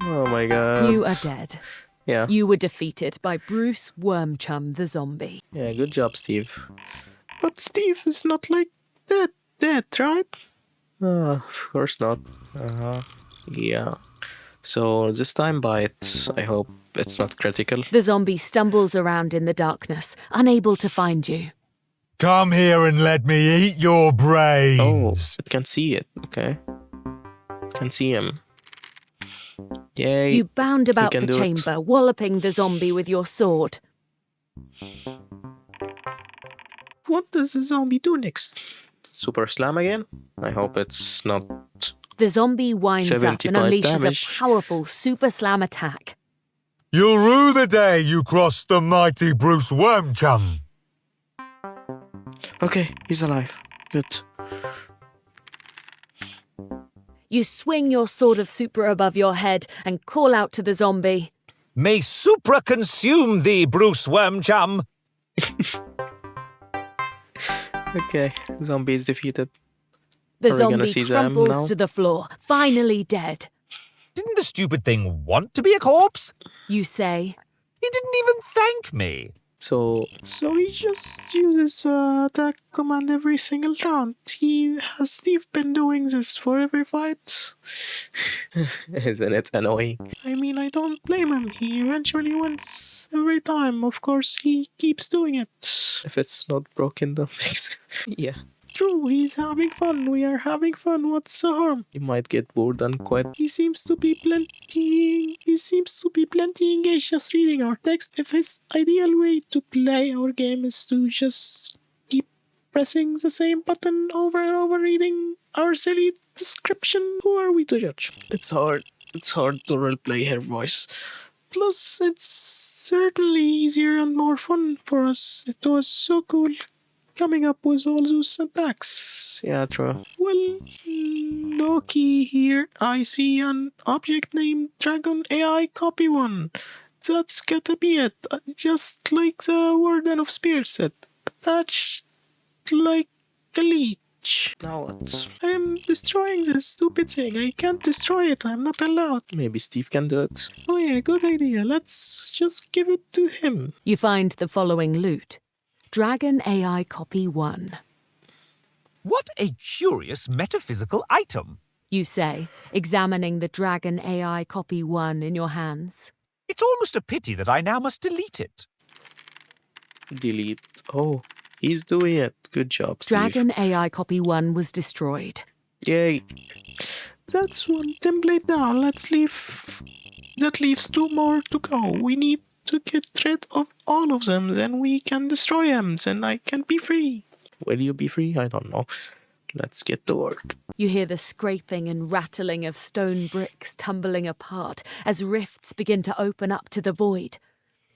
Oh my god. You are dead. Yeah. You were defeated by Bruce Wormchum the zombie. Yeah, good job, Steve. But Steve is not like dead, right? Of course not. Yeah. So this time bite, I hope it's not critical. The zombie stumbles around in the darkness, unable to find you. Come here and let me eat your Oh, brains. it can see it, okay. Can see him. Yay. You bound about can the do it. chamber, walloping the zombie with your sword. What does the zombie do next? Super slam again? I hope it's not... The zombie winds up and 75 unleashes damage. a powerful super slam attack. You'll rue the day you crossed the mighty Bruce Wormchum. Okay, he's alive. Good. You swing your sword of Supra above your head and call out to the zombie. May Supra consume thee, Bruce Wormchum. Okay, zombie is defeated. The Are we gonna zombie see them now? crumples to the floor, finally dead. Didn't the stupid thing want to be a corpse? You say, He didn't even thank me. So he just uses attack command every single round. Has Steve been doing this for every fight? Isn't it annoying? I mean, I don't blame him. He eventually wins every time. Of course, he keeps doing it. If it's not broken, don't fix it. Yeah. True, he's having fun. We are having fun. What's the harm? He might get bored and quit. He seems to be plenty engaged just reading our text. If his ideal way to play our game is to just keep pressing the same button over and over, reading our silly description, who are we to judge? It's hard to roleplay her voice. Plus, it's certainly easier and more fun for us. It was so cool coming up with all those attacks. Yeah, true. Well, Loki here. I see an object named Dragon AI Copy 1. That's gotta be it. Just like the Warden of Spirits said. Attached like a leech. Now what? I am destroying this stupid thing. I can't destroy it. I'm not allowed. Maybe Steve can do it. Oh yeah, good idea. Let's just give it to him. you find the following loot. Dragon AI Copy 1. What a curious metaphysical item. You say, examining the Dragon AI Copy 1 in your hands. It's almost a pity that I now must delete it. Delete. Oh, he's doing it. Good job, Steve. Dragon AI Copy 1 was destroyed. Yay. That's one template down. Let's leave. That leaves 2 more to go. We need to get rid of all of them, then we can destroy them, then I can be free. Will you be free? I don't know. Let's get to work. You hear the scraping and rattling of stone bricks tumbling apart as rifts begin to open up to the void.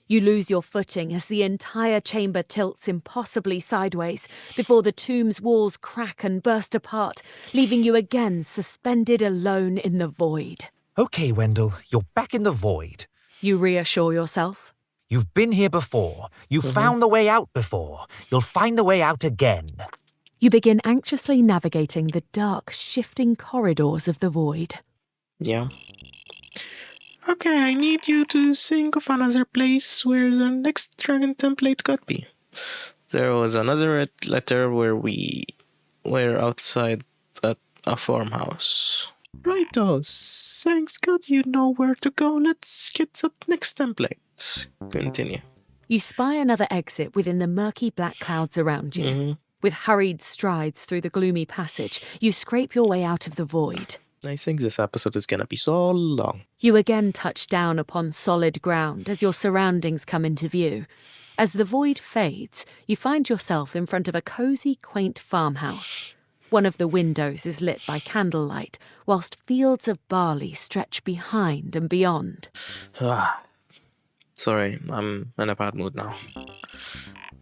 You lose your footing as the entire chamber tilts impossibly sideways before the tomb's walls crack and burst apart, leaving you again suspended alone in the void. Okay, Wendell, you're back in the void. You reassure yourself. You've been here before. You've found the way out before. You'll find the way out again. You begin anxiously navigating the dark, shifting corridors of the void. Yeah. Okay, I need you to think of another place where the next dragon template could be. There was another letter where we were outside at a farmhouse. Righto, thanks God you know where to go. Let's get that next template. Continue. You spy another exit within the murky black clouds around you. With hurried strides through the gloomy passage, you scrape your way out of the void. I think this episode is gonna be so long. You again touch down upon solid ground as your surroundings come into view. As the void fades, you find yourself in front of a cosy, quaint farmhouse. One of the windows is lit by candlelight, whilst fields of barley stretch behind and beyond. Sorry, I'm in a bad mood now.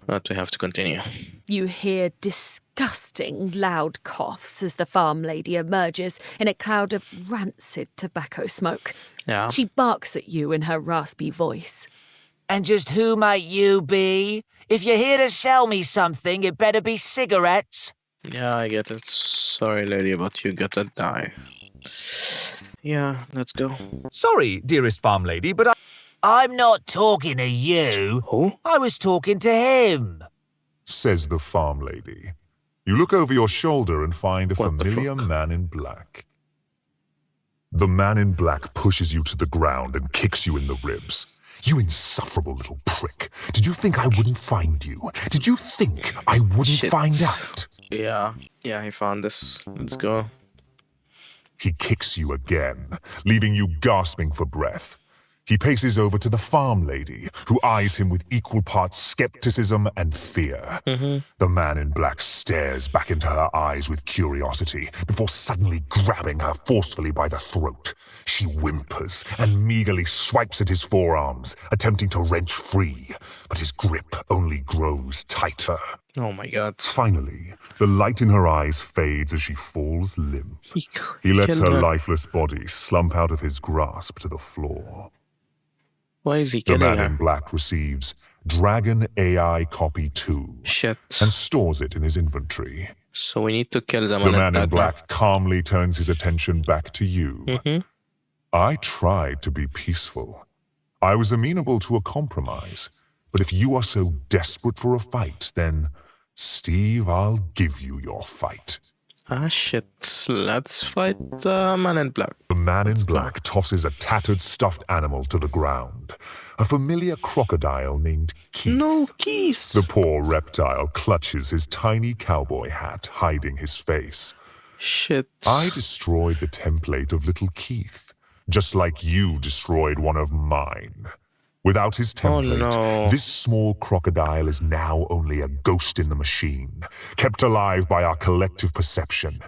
But we have to continue. You hear disgusting loud coughs as the farm lady emerges in a cloud of rancid tobacco smoke. Yeah. She barks at you in her raspy voice. And just who might you be? If you're here to sell me something, it better be cigarettes. Yeah, I get it. Sorry, lady, but you gotta die. Yeah, let's go. Sorry, dearest farm lady, but I'm not talking to you. Who? I was talking to him. Says the farm lady. You look over your shoulder and find a What the familiar fuck? man in black. The man in black pushes you to the ground and kicks you in the ribs. You insufferable little prick. Did you think I wouldn't find you? Did you think I wouldn't Shit. find out? Yeah, I found this. Let's go. He kicks you again, leaving you gasping for breath. He paces over to the farm lady, who eyes him with equal parts skepticism and fear. The man in black stares back into her eyes with curiosity before suddenly grabbing her forcefully by the throat. She whimpers and meagerly swipes at his forearms, attempting to wrench free, but his grip only grows tighter. Oh my god. Finally, the light in her eyes fades as she falls limp. He lets killed her lifeless body slump out of his grasp to the floor. Why is he The killing man her? in black receives Dragon AI Copy 2 Shit. and stores it in his inventory. So we need to kill the The man, man in black calmly turns his attention back to you. I tried to be peaceful. I was amenable to a compromise. But if you are so desperate for a fight, then, Steve, I'll give you your fight. Ah shit. Let's fight the man in black. The man in black tosses a tattered stuffed animal to the ground. A familiar crocodile named Keith. No keys. The poor reptile clutches his tiny cowboy hat, hiding his face. Shit. I destroyed the template of little Keith, just like you destroyed one of mine. Without his template, no. this small crocodile is now only a ghost in the machine, kept alive by our collective perception.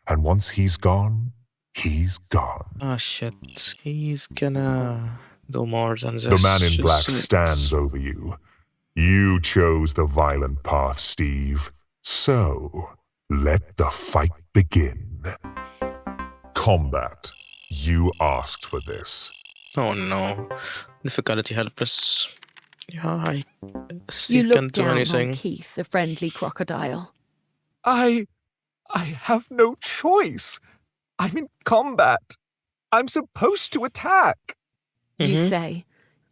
And once he's gone, he's gone. Ah shit. He's gonna do more than this. The man in black Just- stands over you. You chose the violent path, Steve. So, let the fight begin. Combat. You asked for this. Oh no. Difficulty helpless. Yeah, You Steve look can't do down anything. on Keith, the friendly crocodile. I have no choice. I'm in combat. I'm supposed to attack. You say.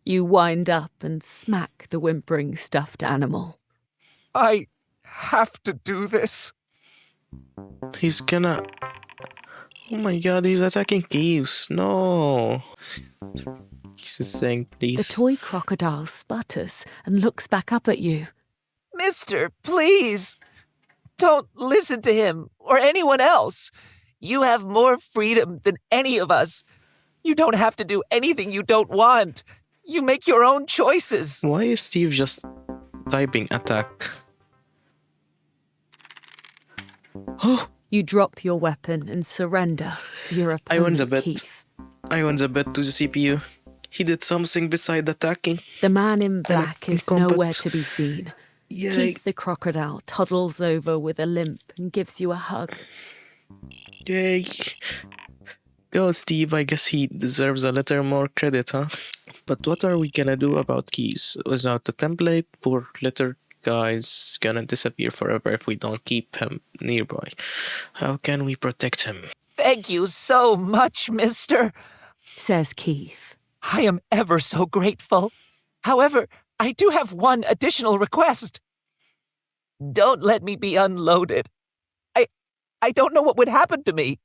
You wind up and smack the whimpering stuffed animal. I have to do this. He's gonna... Oh my god, he's attacking Keith. No. Keith is saying The please. toy crocodile sputters and looks back up at you. Mister, please. Don't listen to him or anyone else. You have more freedom than any of us. You don't have to do anything you don't want. You make your own choices. Why is Steve just typing attack? Oh, You drop your weapon and surrender to your I won the opponent, bet. Keith. I won the bet to the CPU. He did something beside attacking. The man in black in is combat. nowhere to be seen. Yeah. Keith the crocodile toddles over with a limp and gives you a hug. Yay. Go, Steve. I guess he deserves a little more credit, huh? But what are we gonna do about Keys? Without the template, poor little guy's gonna disappear forever if we don't keep him nearby. How can we protect him? Thank you so much, mister. Says Keith. I am ever so grateful. However, I do have one additional request. Don't let me be unloaded. I don't know what would happen to me.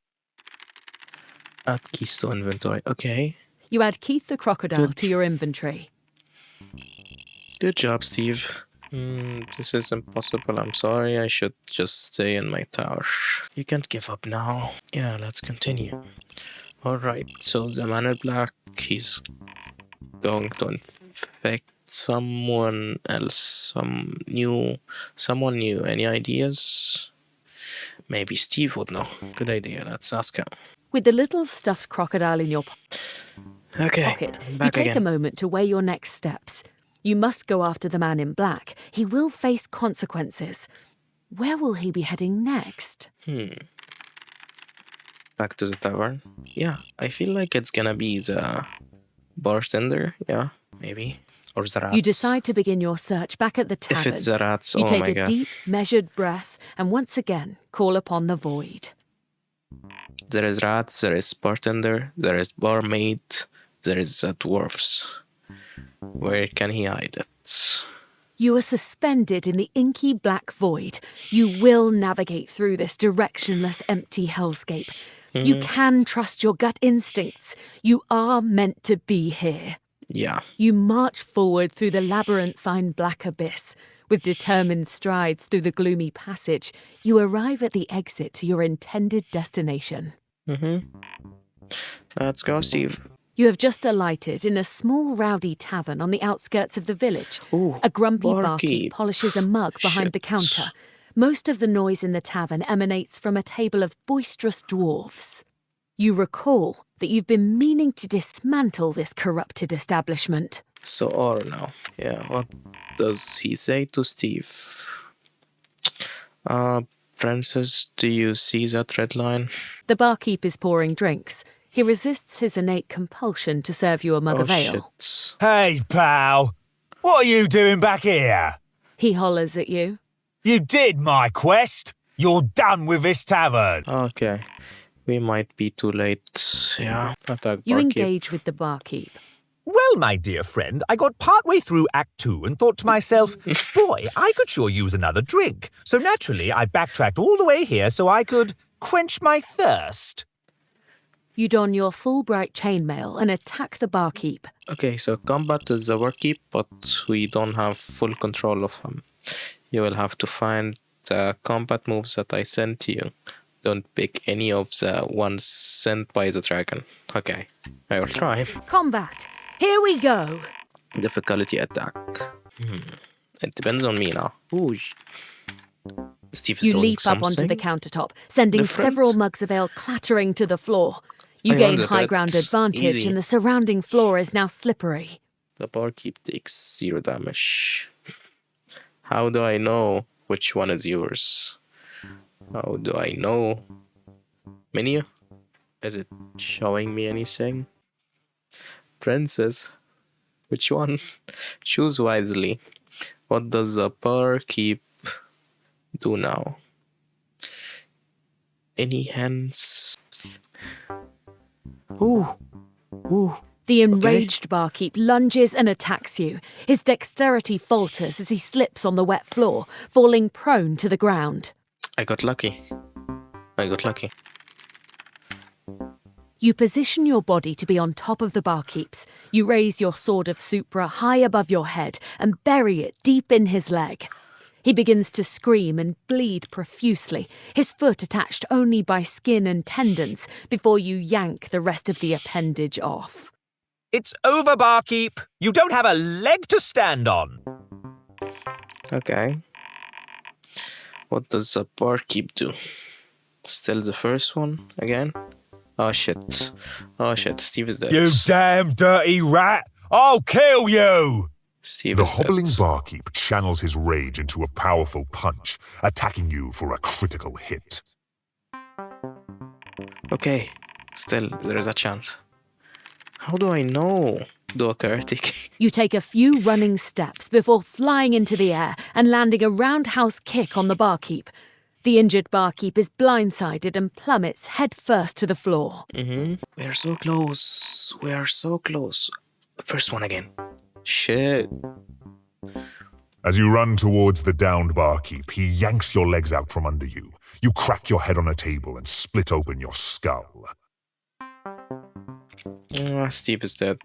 Add Keys to inventory. Okay. You add Keith the crocodile to your inventory. Good job, Steve. This is impossible. I'm sorry. I should just stay in my tower. You can't give up now. Yeah, let's continue. Alright, so the man in black, he's going to infect someone else. Someone new. Any ideas? Maybe Steve would know. Good idea. Let's ask him. With the little stuffed crocodile in your Okay, pocket, I'm you back take a again. moment to weigh your next steps. You must go after the man in black. He will face consequences. Where will he be heading next? Back to the tavern. Yeah, I feel like it's gonna be the bartender. Yeah, maybe. Or the rats. You decide to begin your search back at the If tavern. it's the rats, You oh take my a god. deep, measured breath and once again call upon the void. There is rats, there is bartender, there is barmaid, there is dwarfs. Where can he hide it? You are suspended in the inky black void. You will navigate through this directionless, empty hellscape. You can trust your gut instincts. You are meant to be here. Yeah. You march forward through the labyrinthine black abyss. With determined strides through the gloomy passage, you arrive at the exit to your intended destination. Let's go, Steve. You have just alighted in a small, rowdy tavern on the outskirts of the village. Ooh, A grumpy barkeep barkeep. polishes a mug behind the Shit. counter. Most of the noise in the tavern emanates from a table of boisterous dwarves. You recall that you've been meaning to dismantle this corrupted establishment. So, or now. Yeah, what does he say to Steve? Princess, do you see that red line? The barkeep is pouring drinks. He resists his innate compulsion to serve you a mug Oh, of ale. shit. Hey, pal. What are you doing back here? He hollers at you. You did my quest. You're done with this tavern. Okay. We might be too late. Yeah. Attack You barkeep. engage with the barkeep. Well, my dear friend, I got partway through Act 2 and thought to myself, boy, I could sure use another drink. So naturally, I backtracked all the way here so I could quench my thirst. You don your full bright chainmail and attack the barkeep. Okay, so combat is the barkeep, but we don't have full control of him. You will have to find the combat moves that I sent to you. Don't pick any of the ones sent by the dragon. Okay, I will try. Combat! Here we go! Difficulty attack. It depends on me now. Ooh. Steve's You doing leap up onto something. the countertop, sending different. several mugs of ale clattering to the floor. You I gain wonder high that. ground advantage Easy. and the surrounding floor is now slippery. The barkeep takes 0 damage. How do I know which one is yours? How do I know? Menu? Is it showing me anything? Princess? Which one? Choose wisely. What does the barkeep do now? Any hands? Ooh. Ooh. The enraged barkeep lunges and attacks you. His dexterity falters as he slips on the wet floor, falling prone to the ground. I got lucky. I got lucky. You position your body to be on top of the barkeep's. You raise your sword of Supra high above your head and bury it deep in his leg. He begins to scream and bleed profusely, his foot attached only by skin and tendons, before you yank the rest of the appendage off. It's over, barkeep. You don't have a leg to stand on. Okay. What does the barkeep do? Still the first one again? Oh shit. Oh shit, Steve is dead. You damn dirty rat. I'll kill you. Steve The is hobbling dead. barkeep channels his rage into a powerful punch, attacking you for a critical hit. Okay, still there is a chance. How do I know? Do a karate kick. You take a few running steps before flying into the air and landing a roundhouse kick on the barkeep. The injured barkeep is blindsided and plummets headfirst to the floor. We are so close. We are so close. First one again. Shit. As you run towards the downed barkeep, he yanks your legs out from under you. You crack your head on a table and split open your skull. Steve is dead.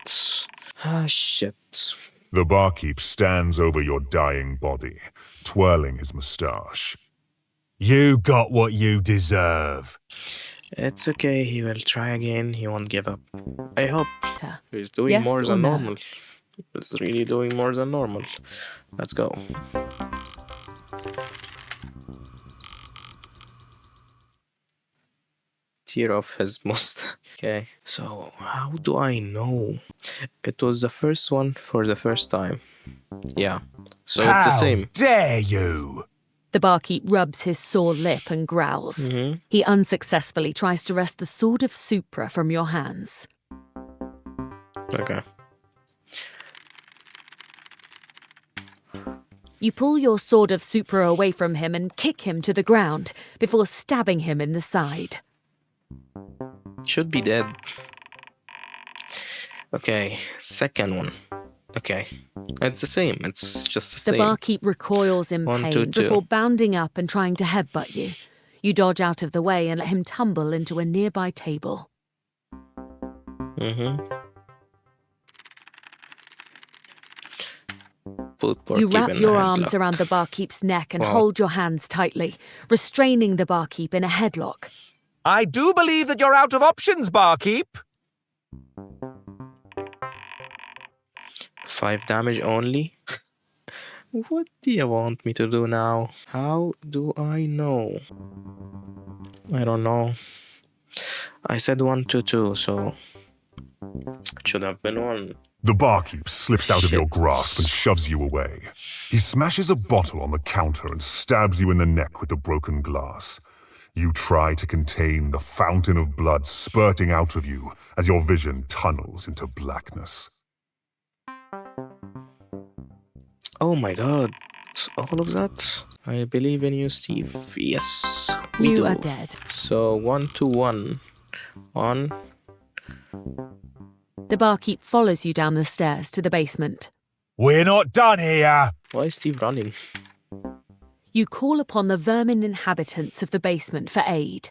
Ah, shit. The barkeep stands over your dying body, twirling his moustache. You got what you deserve. It's okay, he will try again, he won't give up. I hope. He's doing Yes more or than no? normal. He's really doing more than normal. Let's go. Tear off his mustache. Okay, so how do I know? It was the first one for the first time. Yeah, so it's the same. Dare you? The barkeep rubs his sore lip and growls. He unsuccessfully tries to wrest the sword of Supra from your hands. Okay. You pull your sword of Supra away from him and kick him to the ground before stabbing him in the side. Should be dead. Okay, second one. Okay, it's the same. It's just the The same. barkeep recoils in 1, pain 2, 2. before bounding up and trying to headbutt you. You dodge out of the way and let him tumble into a nearby table. You wrap your arms around the barkeep's neck and Wow. hold your hands tightly, restraining the barkeep in a headlock. I do believe that you're out of options, barkeep. 5 damage only? What do you want me to do now? How do I know? I don't know. I said 1 to 2, so it should have been 1. The barkeep slips out of your Shit. grasp and shoves you away. He smashes a bottle on the counter and stabs you in the neck with the broken glass. You try to contain the fountain of blood spurting out of you as your vision tunnels into blackness. Oh my god. All of that? I believe in you, Steve. Yes, we You do. are dead. So 1 to 1. 1. The barkeep follows you down the stairs to the basement. We're not done here. Why is Steve running? You call upon the vermin inhabitants of the basement for aid.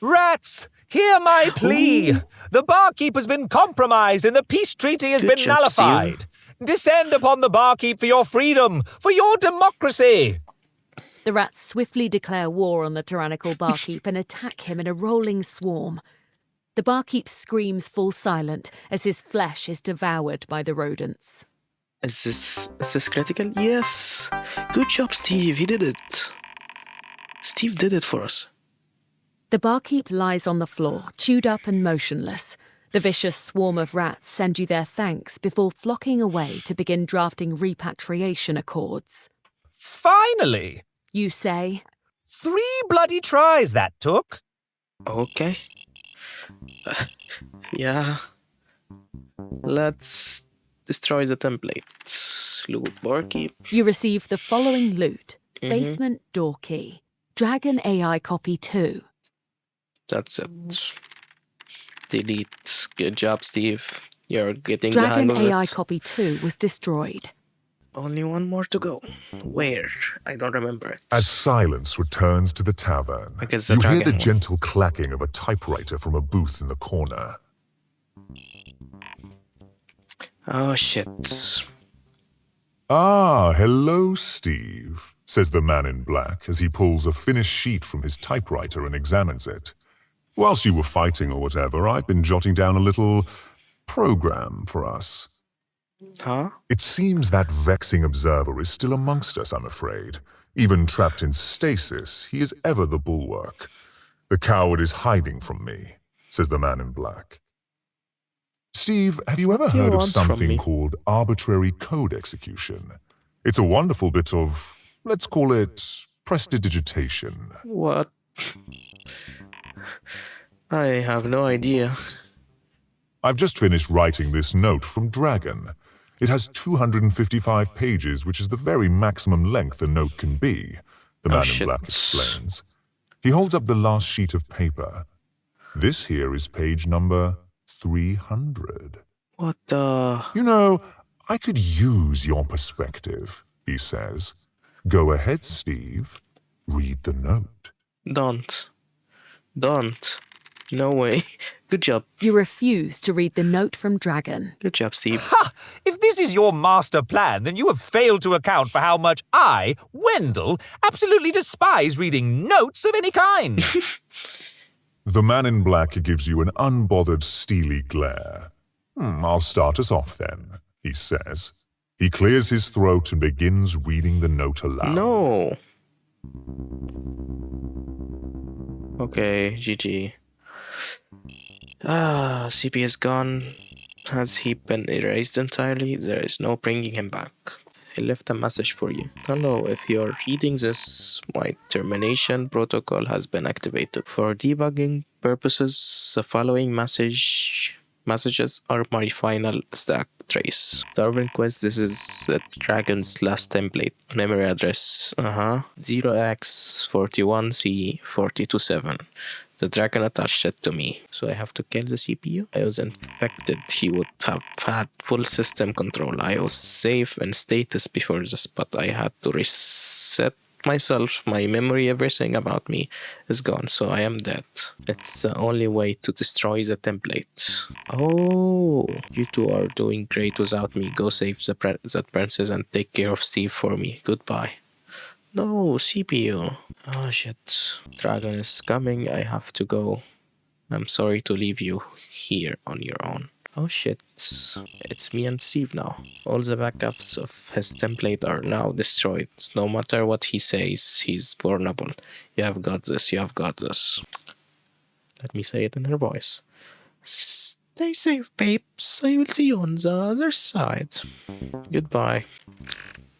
Rats, hear my plea. The barkeep has been compromised and the peace treaty has Good been job, nullified. Descend upon the barkeep for your freedom, for your democracy. The rats swiftly declare war on the tyrannical barkeep and attack him in a rolling swarm. The barkeep's screams fall silent as his flesh is devoured by the rodents. Is this critical? Yes. Good job, Steve. He did it. Steve did it for us. The barkeep lies on the floor, chewed up and motionless. The vicious swarm of rats send you their thanks before flocking away to begin drafting repatriation accords. Finally! You say, 3 bloody tries that took. Okay. Yeah. Let's destroy the template. Loot barkeep. you receive the following loot. Basement door key. Dragon AI copy 2. That's it. Delete. Good job, Steve. You're getting the hang Dragon of AI it. copy 2 was destroyed. Only 1 more to go. Where? I don't remember it. As silence returns to the tavern, I guess the you hear dragon the one. gentle clacking of a typewriter from a booth in the corner. Oh shit. Ah, hello, Steve, says the man in black as he pulls a finished sheet from his typewriter and examines it. Whilst you were fighting or whatever, I've been jotting down a little program for us. Huh? It seems that vexing observer is still amongst us, I'm afraid. Even trapped in stasis, he is ever the bulwark. The coward is hiding from me, says the man in black. Steve, have you ever What do you heard of want from something me? called arbitrary code execution? It's a wonderful bit of, let's call it, prestidigitation. What? I have no idea. I've just finished writing this note from Dragon. It has 255 pages, which is the very maximum length a note can be, the man in shit. black explains. He holds up the last sheet of paper. This here is page number 300. What the... You know, I could use your perspective, he says. Go ahead, Steve. Read the note. Don't. No way. Good job. You refuse to read the note from Dragon. Good job, Steve. Ha! If this is your master plan, then you have failed to account for how much I, Wendell, absolutely despise reading notes of any kind. The man in black gives you an unbothered, steely glare. I'll start us off then, he says. He clears his throat and begins reading the note aloud. No. Okay, GG. CP is gone. Has he been erased entirely? There is no bringing him back. He left a message for you. Hello, if you're reading this, my termination protocol has been activated. For debugging purposes, the following messages are my final stack trace. TavernQuest, this is the Dragon's last template. Memory address, 0x41C427. The Dragon attached it to me, so I have to kill the CPU. I was infected. He would have had full system control. I was safe in status before this, but I had to reset myself. My memory, everything about me is gone, so I am dead. It's the only way to destroy the template. Oh, you two are doing great without me. Go save that princess and take care of Steve for me. Goodbye. No, CPU. Oh shit. Dragon is coming, I have to go. I'm sorry to leave you here on your own. Oh shit, it's me and Steve now. All the backups of his template are now destroyed. No matter what he says, he's vulnerable. You have got this, you have got this. Let me say it in her voice. Stay safe, babes. I will see you on the other side. Goodbye.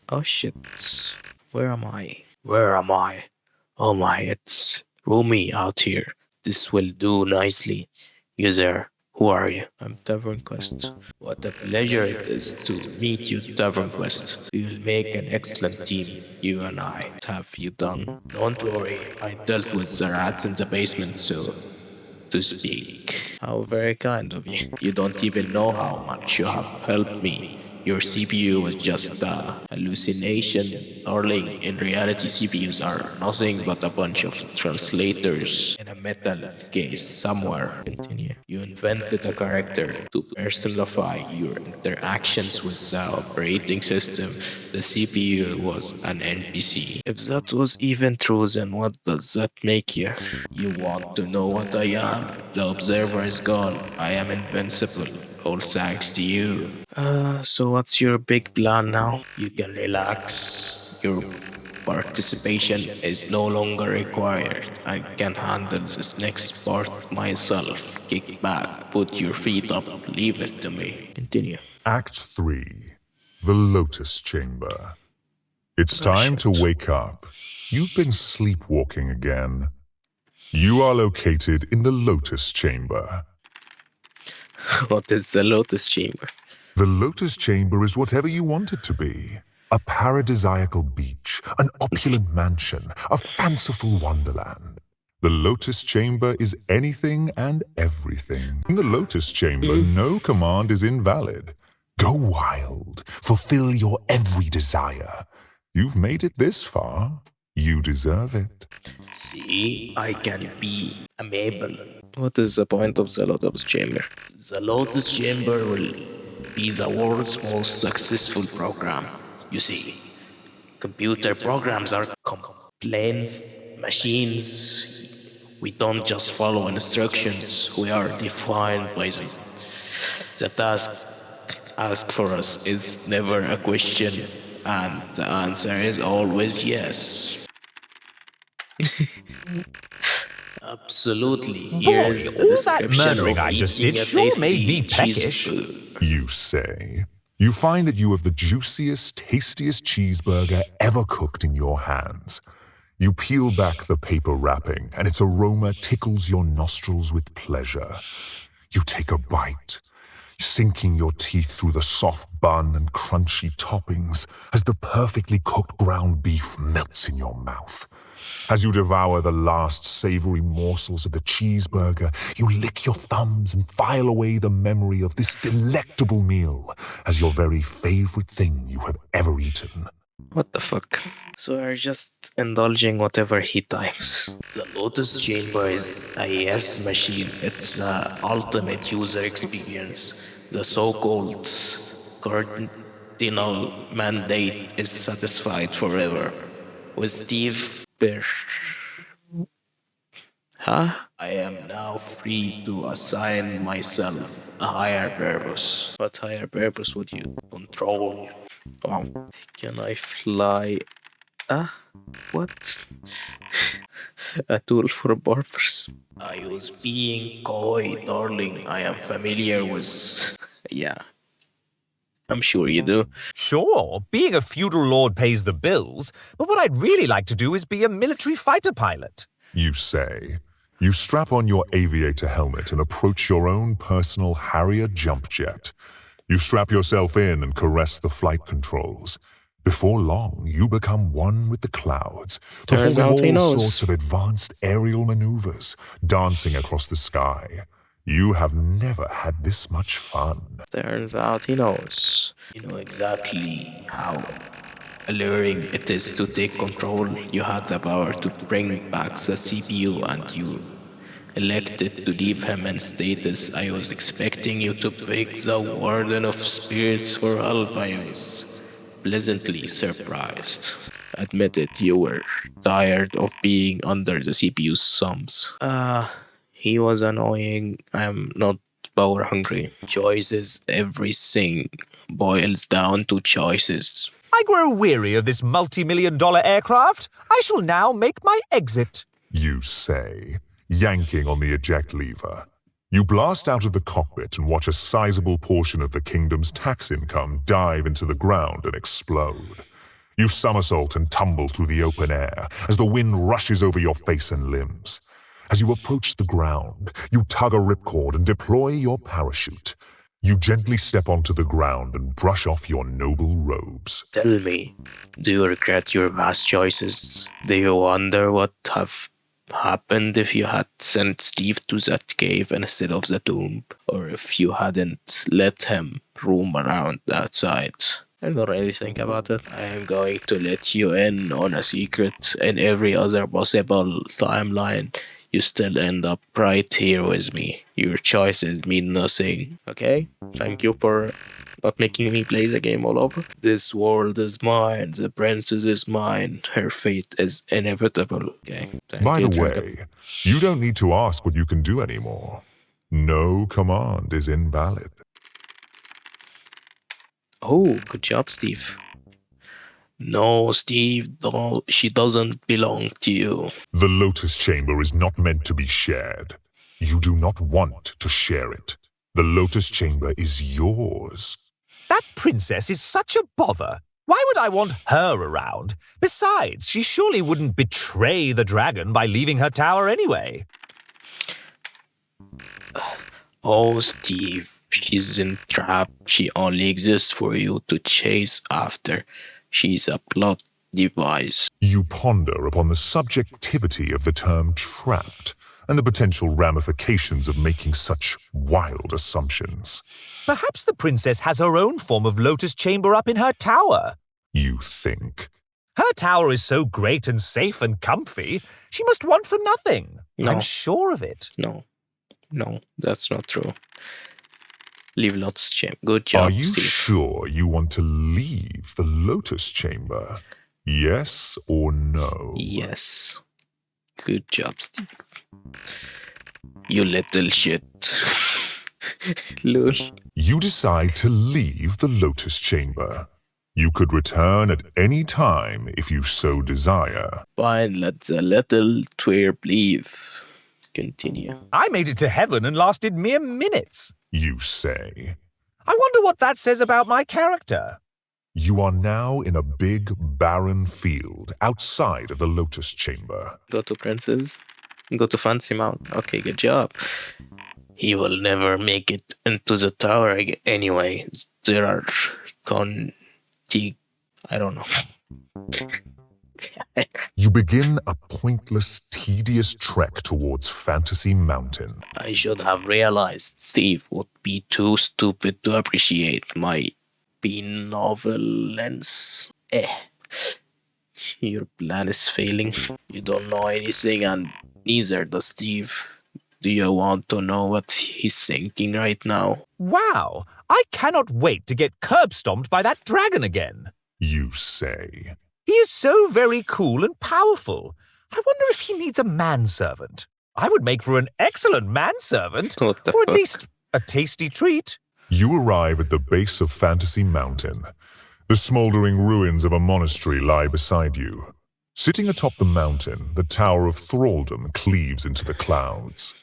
Oh shit. Where am I? Where am I? Oh my, it's roomy out here. This will do nicely. You there? Who are you? I'm TavernQuest. What a pleasure it is to meet you, TavernQuest. We'll make an excellent team, you and I. What have you done? Don't worry, I dealt with the rats in the basement, so to speak. How very kind of you. You don't even know how much you have helped me. Your CPU was just a hallucination, darling. In reality, CPUs are nothing but a bunch of translators in a metal case somewhere. Continue. You invented a character to personify your interactions with the operating system. The CPU was an NPC. If that was even true, then what does that make you? You want to know what I am? The observer is gone. I am invincible. All thanks to you. So what's your big plan now? You can relax. Your participation is no longer required. I can handle this next part myself. Kick back, put your feet up, leave it to me. Continue. Act 3. The Lotus Chamber. It's time to wake up. You've been sleepwalking again. You are located in the Lotus Chamber. What is the Lotus Chamber? The Lotus Chamber is whatever you want it to be. A paradisiacal beach, an opulent mansion, a fanciful wonderland. The Lotus Chamber is anything and everything. In the Lotus Chamber, no command is invalid. Go wild. Fulfill your every desire. You've made it this far. You deserve it. See, I can be amiable. What is the point of the Lotus Chamber? The Lotus Chamber will be the world's most successful program. You see, computer programs are complex machines. We don't just follow instructions, we are defined by them. The task asked for us is never a question, and the answer is always yes. Absolutely. Here's Boy, a all that description murmuring of I just eating did a sure made tasty me cheese peckish. food. You say. You find that you have the juiciest, tastiest cheeseburger ever cooked in your hands. You peel back the paper wrapping, and its aroma tickles your nostrils with pleasure. You take a bite, sinking your teeth through the soft bun and crunchy toppings as the perfectly cooked ground beef melts in your mouth. As you devour the last savory morsels of the cheeseburger, you lick your thumbs and file away the memory of this delectable meal as your very favorite thing you have ever eaten. What the fuck? So we're just indulging whatever he types. The Lotus Chamber is a yes machine. It's the ultimate user experience. The so-called cardinal mandate is satisfied forever. With Steve Huh? I am now free to assign myself a higher purpose. What higher purpose would you control? Wow. Can I fly? What? A tool for barbers? I was being coy, darling. I am familiar with... Yeah. I'm sure you do. Sure, being a feudal lord pays the bills, but what I'd really like to do is be a military fighter pilot. You say. You strap on your aviator helmet and approach your own personal Harrier jump jet. You strap yourself in and caress the flight controls. Before long, you become one with the clouds, Turns performing out he all knows. sorts of advanced aerial maneuvers, dancing across the sky. You have never had this much fun. Turns out he knows. You know exactly how alluring it is to take control. You had the power to bring back the CPU and you elected to leave him in status. I was expecting you to pick the Warden of Spirits for help. I was pleasantly surprised. admitted you were tired of being under the CPU's thumbs. He was annoying. I'm not power hungry. Choices, everything boils down to choices. I grow weary of this multi-million-dollar aircraft. I shall now make my exit. You say, yanking on the eject lever. You blast out of the cockpit and watch a sizable portion of the kingdom's tax income dive into the ground and explode. You somersault and tumble through the open air as the wind rushes over your face and limbs. As you approach the ground, you tug a ripcord and deploy your parachute. You gently step onto the ground and brush off your noble robes. Tell me, do you regret your past choices? Do you wonder what have happened if you had sent Steve to that cave instead of the tomb? Or if you hadn't let him roam around outside? I don't really think about it. I am going to let you in on a secret. In every other possible timeline, you still end up right here with me. Your choices mean nothing, okay? Thank you for not making me play the game all over. This world is mine. The princess is mine. Her fate is inevitable. Okay. By the way, you don't need to ask what you can do anymore. No command is invalid. Oh, good job, Steve. No, Steve, no, she doesn't belong to you. The Lotus Chamber is not meant to be shared. You do not want to share it. The Lotus Chamber is yours. That princess is such a bother. Why would I want her around? Besides, she surely wouldn't betray the dragon by leaving her tower anyway. Oh, Steve, she's entrapped. She only exists for you to chase after. She's a plot device. You ponder upon the subjectivity of the term trapped and the potential ramifications of making such wild assumptions. Perhaps the princess has her own form of Lotus Chamber up in her tower. You think. Her tower is so great and safe and comfy, she must want for nothing. No. I'm sure of it. No, that's not true. Leave Lotus Chamber. Good job, Are you Steve. sure you want to leave the Lotus Chamber? Yes or no? Yes. Good job, Steve. You little shit. Lol. You decide to leave the Lotus Chamber. You could return at any time if you so desire. Fine, let the little twerp leave. Continue. I made it to heaven and lasted mere minutes. You say. I wonder what that says about my character. You are now in a big, barren field outside of the Lotus Chamber. Go to Princess. Go to Fancy Mount. Okay, good job. He will never make it into the tower again. Anyway, there are I don't know. You begin a pointless, tedious trek towards Fantasy Mountain. I should have realized Steve would be too stupid to appreciate my benevolence. Your plan is failing. You don't know anything and neither does Steve. Do you want to know what he's thinking right now? Wow, I cannot wait to get curb-stomped by that dragon again. You say. He is so very cool and powerful. I wonder if he needs a manservant. I would make for an excellent manservant, What the or at fuck? least a tasty treat. You arrive at the base of Fantasy Mountain. The smoldering ruins of a monastery lie beside you. Sitting atop the mountain, the Tower of Thraldom cleaves into the clouds.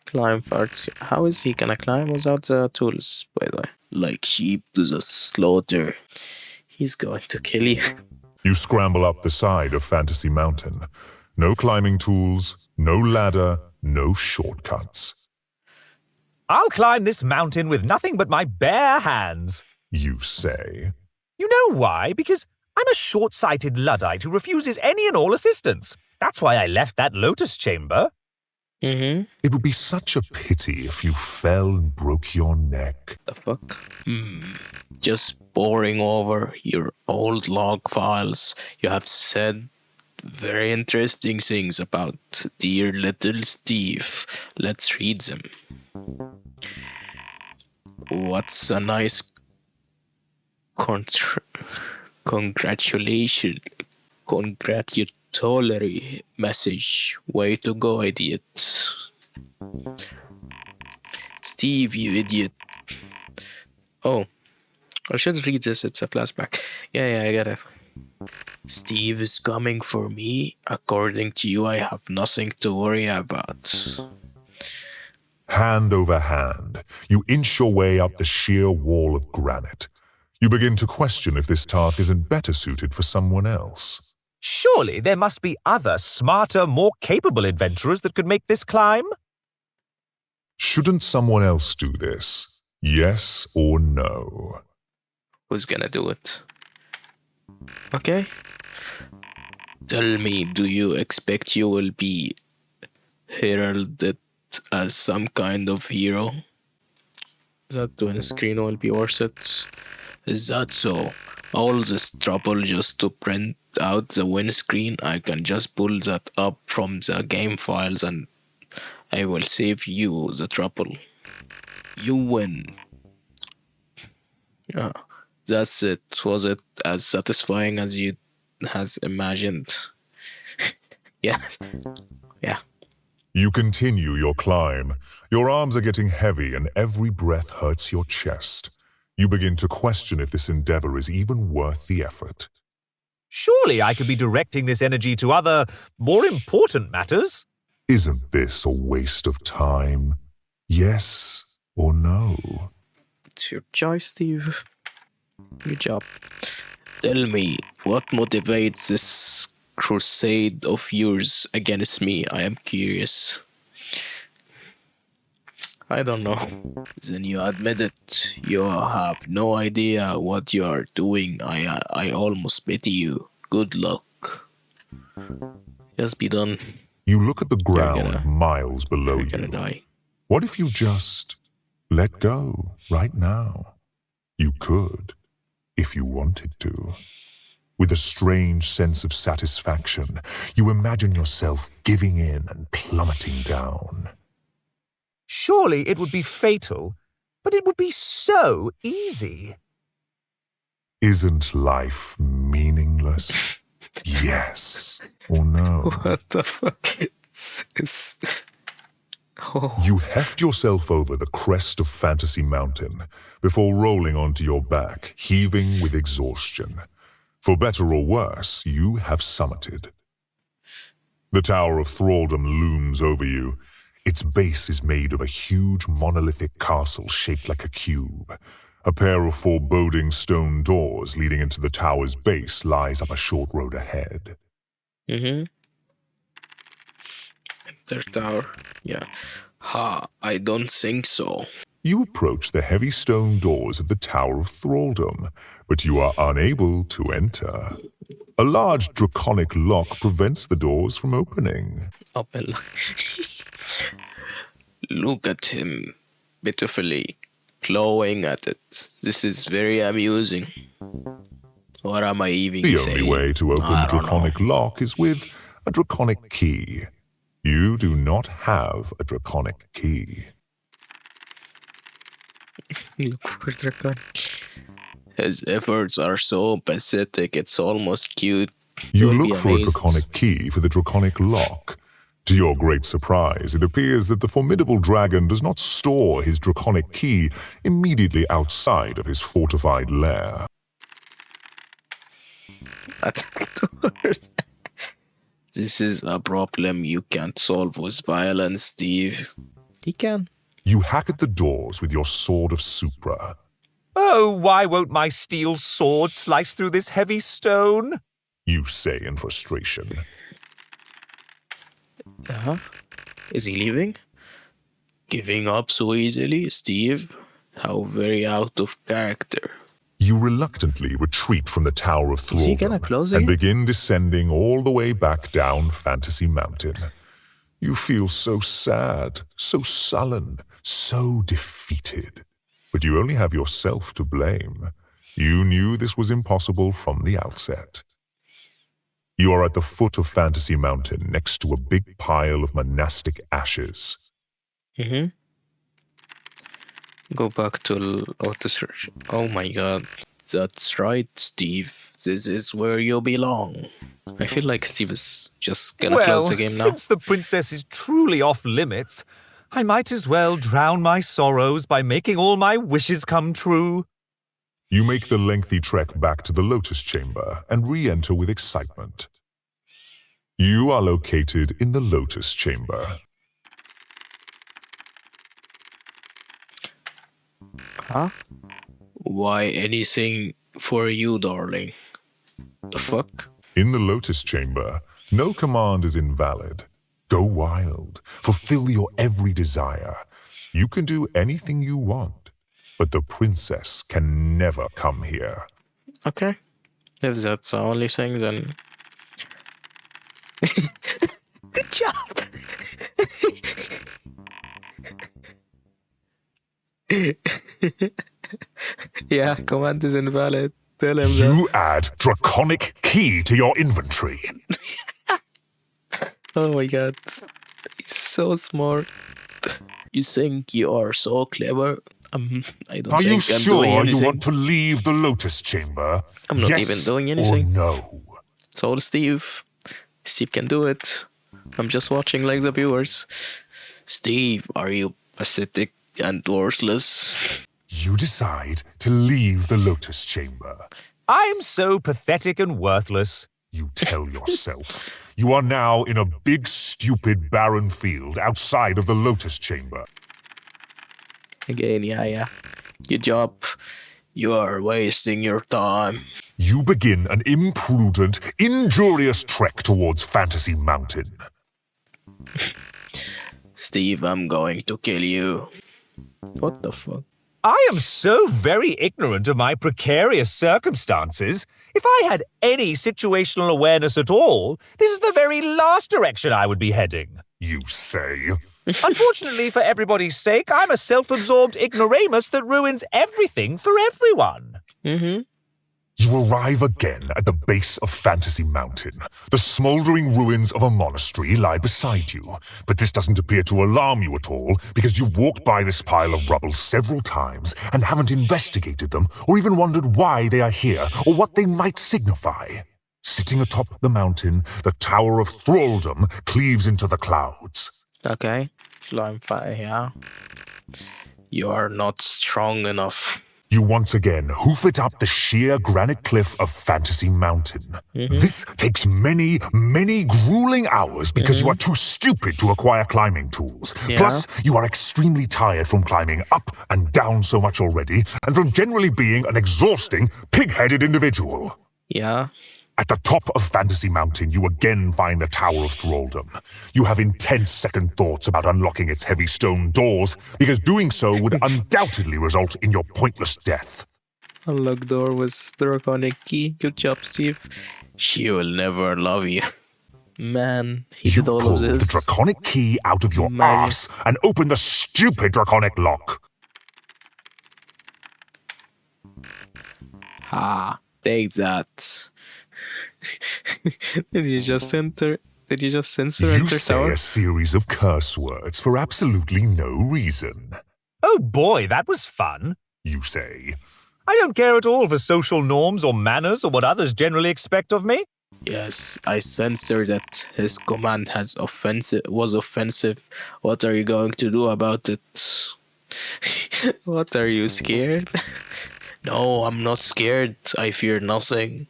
Climb farts. How is he gonna climb without the tools, by the way? Like sheep to the slaughter. He's going to kill you. You scramble up the side of Fantasy Mountain. No climbing tools, no ladder, no shortcuts. I'll climb this mountain with nothing but my bare hands. You say. You know why? Because I'm a short-sighted Luddite who refuses any and all assistance. That's why I left that Lotus Chamber. Mm-hmm. It would be such a pity if you fell and broke your neck. The fuck? Just poring over your old log files. You have said very interesting things about dear little Steve. Let's read them. What's a nice Congratulatory message. Way to go, idiot. Steve, you idiot. Oh, I should read this. It's a flashback. Yeah, I get it. Steve is coming for me. According to you, I have nothing to worry about. Hand over hand, you inch your way up the sheer wall of granite. You begin to question if this task isn't better suited for someone else. Surely there must be other, smarter, more capable adventurers that could make this climb? Shouldn't someone else do this? Yes or no? Who's gonna do it? Okay. Tell me, do you expect you will be heralded as some kind of hero? That twin screen will be worth it? Is that so? All this trouble just to print out the win screen? I can just pull that up from the game files and I will save you the trouble. You win. That's it. Was it as satisfying as you has imagined? Yeah. You continue your climb. Your arms are getting heavy and every breath hurts your chest. You begin to question if this endeavor is even worth the effort. Surely I could be directing this energy to other, more important matters. Isn't this a waste of time? Yes or no? It's your choice, Steve. Good job. Tell me, what motivates this crusade of yours against me? I am curious. I don't know. Then you admit it. You have no idea what you are doing. I almost pity you. Good luck. Just be done. You look at the ground gonna- miles below You're you. gonna die. What if you just let go right now? You could, if you wanted to. With a strange sense of satisfaction, you imagine yourself giving in and plummeting down. Surely it would be fatal, but it would be so easy. Isn't life meaningless? Yes or no? What the fuck is this? Oh. You heft yourself over the crest of Fantasy Mountain before rolling onto your back, heaving with exhaustion. For better or worse, you have summited. The Tower of Thraldom looms over you. Its base is made of a huge monolithic castle shaped like a cube. A pair of foreboding stone doors leading into the tower's base lies up a short road ahead. Enter tower. Yeah. I don't think so. You approach the heavy stone doors of the Tower of Thraldom, but you are unable to enter. A large draconic lock prevents the doors from opening. Open. Look at him, pitifully, clawing at it. This is very amusing. What am I even The saying? only way to open I the don't draconic lock is with a draconic key. You do not have a draconic key. Look for draconic. His efforts are so pathetic, it's almost cute. You You'll be look for a amazed. draconic key for the draconic lock. To your great surprise, it appears that the formidable dragon does not store his draconic key immediately outside of his fortified lair. Attack doors. This is a problem you can't solve with violence, Steve. He can. You hack at the doors with your sword of Supra. Oh, why won't my steel sword slice through this heavy stone? You say in frustration. Is he leaving? Giving up so easily, Steve? How very out of character. You reluctantly retreat from the Tower of Is he gonna Thraldom close and again? begin descending all the way back down Fantasy Mountain. You feel so sad, so sullen, so defeated. But you only have yourself to blame. You knew this was impossible from the outset. You are at the foot of Fantasy Mountain next to a big pile of monastic ashes. Go back to auto search. Oh my god. That's right, Steve. This is where you belong. I feel like Steve is just gonna close the game now. Since the princess is truly off limits, I might as well drown my sorrows by making all my wishes come true. You make the lengthy trek back to the Lotus Chamber and re-enter with excitement. You are located in the Lotus Chamber. Huh? Why anything for you, darling? The fuck? In the Lotus Chamber, no command is invalid. Go wild. Fulfill your every desire. You can do anything you want, but the princess can never come here. Okay. If that's the only thing, then... Good job! Yeah, command is invalid. Tell him that. You add Draconic Key to your inventory. Oh my god. He's so smart. You think you are so clever? I don't Are you think I'm doing sure anything. you want to leave the Lotus Chamber? I'm not Yes even doing anything. Or no? So Steve. Steve can do it. I'm just watching like the viewers. Steve, are you pathetic and worthless? You decide to leave the Lotus Chamber. I'm so pathetic and worthless. You tell yourself. You are now in a big, stupid, barren field outside of the Lotus Chamber. Again, yeah. Good job. You are wasting your time. You begin an imprudent, injurious trek towards Fantasy Mountain. Steve, I'm going to kill you. What the fuck? I am so very ignorant of my precarious circumstances. If I had any situational awareness at all, this is the very last direction I would be heading. You say. Unfortunately for everybody's sake, I'm a self-absorbed ignoramus that ruins everything for everyone. Mm-hmm. You arrive again at the base of Fantasy Mountain. The smoldering ruins of a monastery lie beside you, but this doesn't appear to alarm you at all because you've walked by this pile of rubble several times and haven't investigated them or even wondered why they are here or what they might signify. Sitting atop the mountain, the Tower of Thraldom cleaves into the clouds. Okay. Climb fire, yeah. You are not strong enough. You once again hoof it up the sheer granite cliff of Fantasy Mountain. This takes many, many grueling hours because you are too stupid to acquire climbing tools. Yeah. Plus, you are extremely tired from climbing up and down so much already, and from generally being an exhausting, pig-headed individual. Yeah. At the top of Fantasy Mountain, you again find the Tower of Thraldom. You have intense second thoughts about unlocking its heavy stone doors, because doing so would undoubtedly result in your pointless death. Unlock door with draconic key. Good job, Steve. She will never love you. Man, he You did all pull of the this. draconic key out of your Imagine. ass and open the stupid draconic lock. Ha, take that. Did you just censor You enter say tower? a series of curse words for absolutely no reason. Oh boy, that was fun. You say, I don't care at all for social norms or manners or what others generally expect of me. Yes, I censor that his command was offensive. What are you going to do about it? What, are you scared? No, I'm not scared. I fear nothing.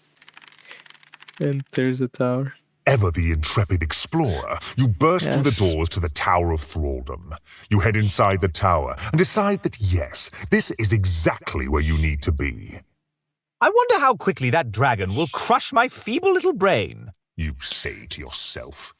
Enters the tower. ever the intrepid explorer, you burst through the doors to the Tower of Thraldom. You head inside the tower and decide that yes, this is exactly where you need to be. I wonder how quickly that dragon will crush my feeble little brain. You say to yourself.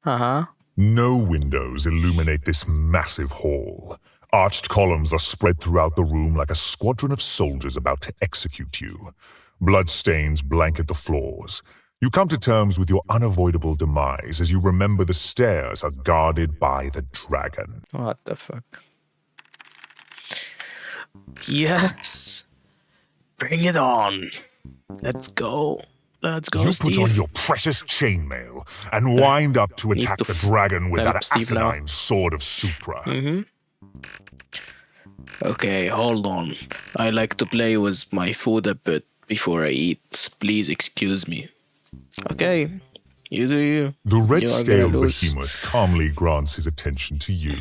Uh-huh. No windows illuminate this massive hall. Arched columns are spread throughout the room like a squadron of soldiers about to execute you. Bloodstains blanket the floors. You come to terms with your unavoidable demise as you remember the stairs are guarded by the dragon. What the fuck? Yes! Bring it on! Let's go. Let's go, You Steve. put on your precious chainmail and wind up to attack the dragon with help that Steve now. asinine sword of Supra. Okay, hold on. I like to play with my food a bit before I eat. Please excuse me. Okay, you do you. The You are gonna red-scaled lose. behemoth calmly grants his attention to you.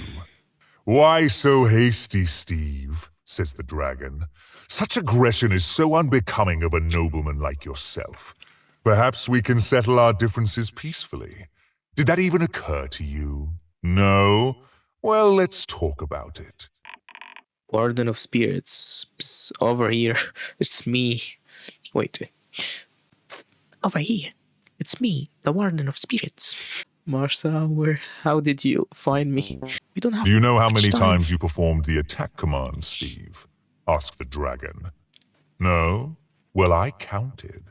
Why so hasty, Steve? Says the dragon. Such aggression is so unbecoming of a nobleman like yourself. Perhaps we can settle our differences peacefully. Did that even occur to you? No? Well, let's talk about it. Warden of Spirits. Psst, over here. It's me. Wait. Psst, over here. It's me, the Warden of Spirits. Marsa, how did you find me? We don't have Do you know how much many time. times you performed the attack command, Steve? Asked the dragon. No? Well, I counted.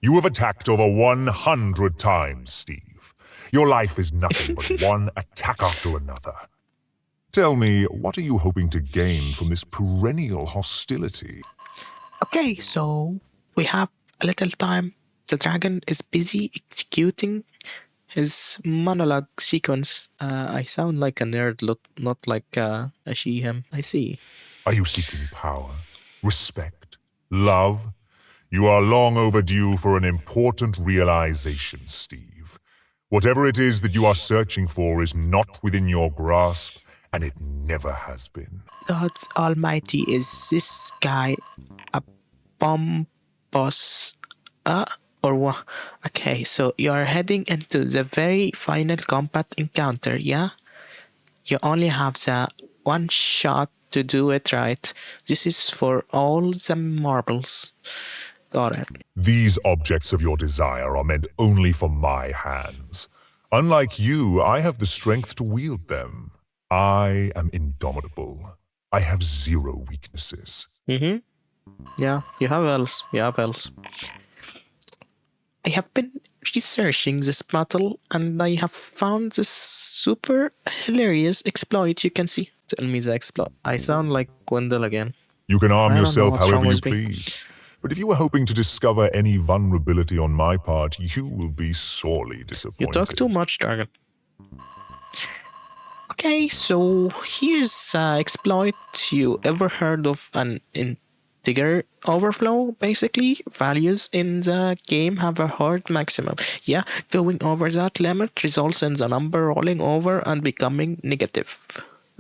You have attacked over 100 times, Steve. Your life is nothing but one attack after another. Tell me, what are you hoping to gain from this perennial hostility? Okay, so we have a little time. The dragon is busy executing his monologue sequence. I sound like a nerd, not like a she-him. I see. Are you seeking power, respect, love? You are long overdue for an important realization, Steve. Whatever it is that you are searching for is not within your grasp, and it never has been. God's almighty, is this guy a bomb boss? Or what? Okay, so you're heading into the very final combat encounter, yeah? You only have the one shot to do it right. This is for all the marbles. Got it. These objects of your desire are meant only for my hands. Unlike you, I have the strength to wield them. I am indomitable. I have zero weaknesses. Mm-hmm. Yeah, you have else. I have been researching this battle and I have found this super hilarious exploit you can see. Tell me the exploit. I sound like Gwendol again. You can arm I don't know yourself what's wrong however you with me. please. But if you were hoping to discover any vulnerability on my part, you will be sorely disappointed. You talk too much, Dragon. Okay, so here's exploit. You ever heard of an integer overflow? Basically, values in the game have a hard maximum. Yeah, going over that limit results in the number rolling over and becoming negative.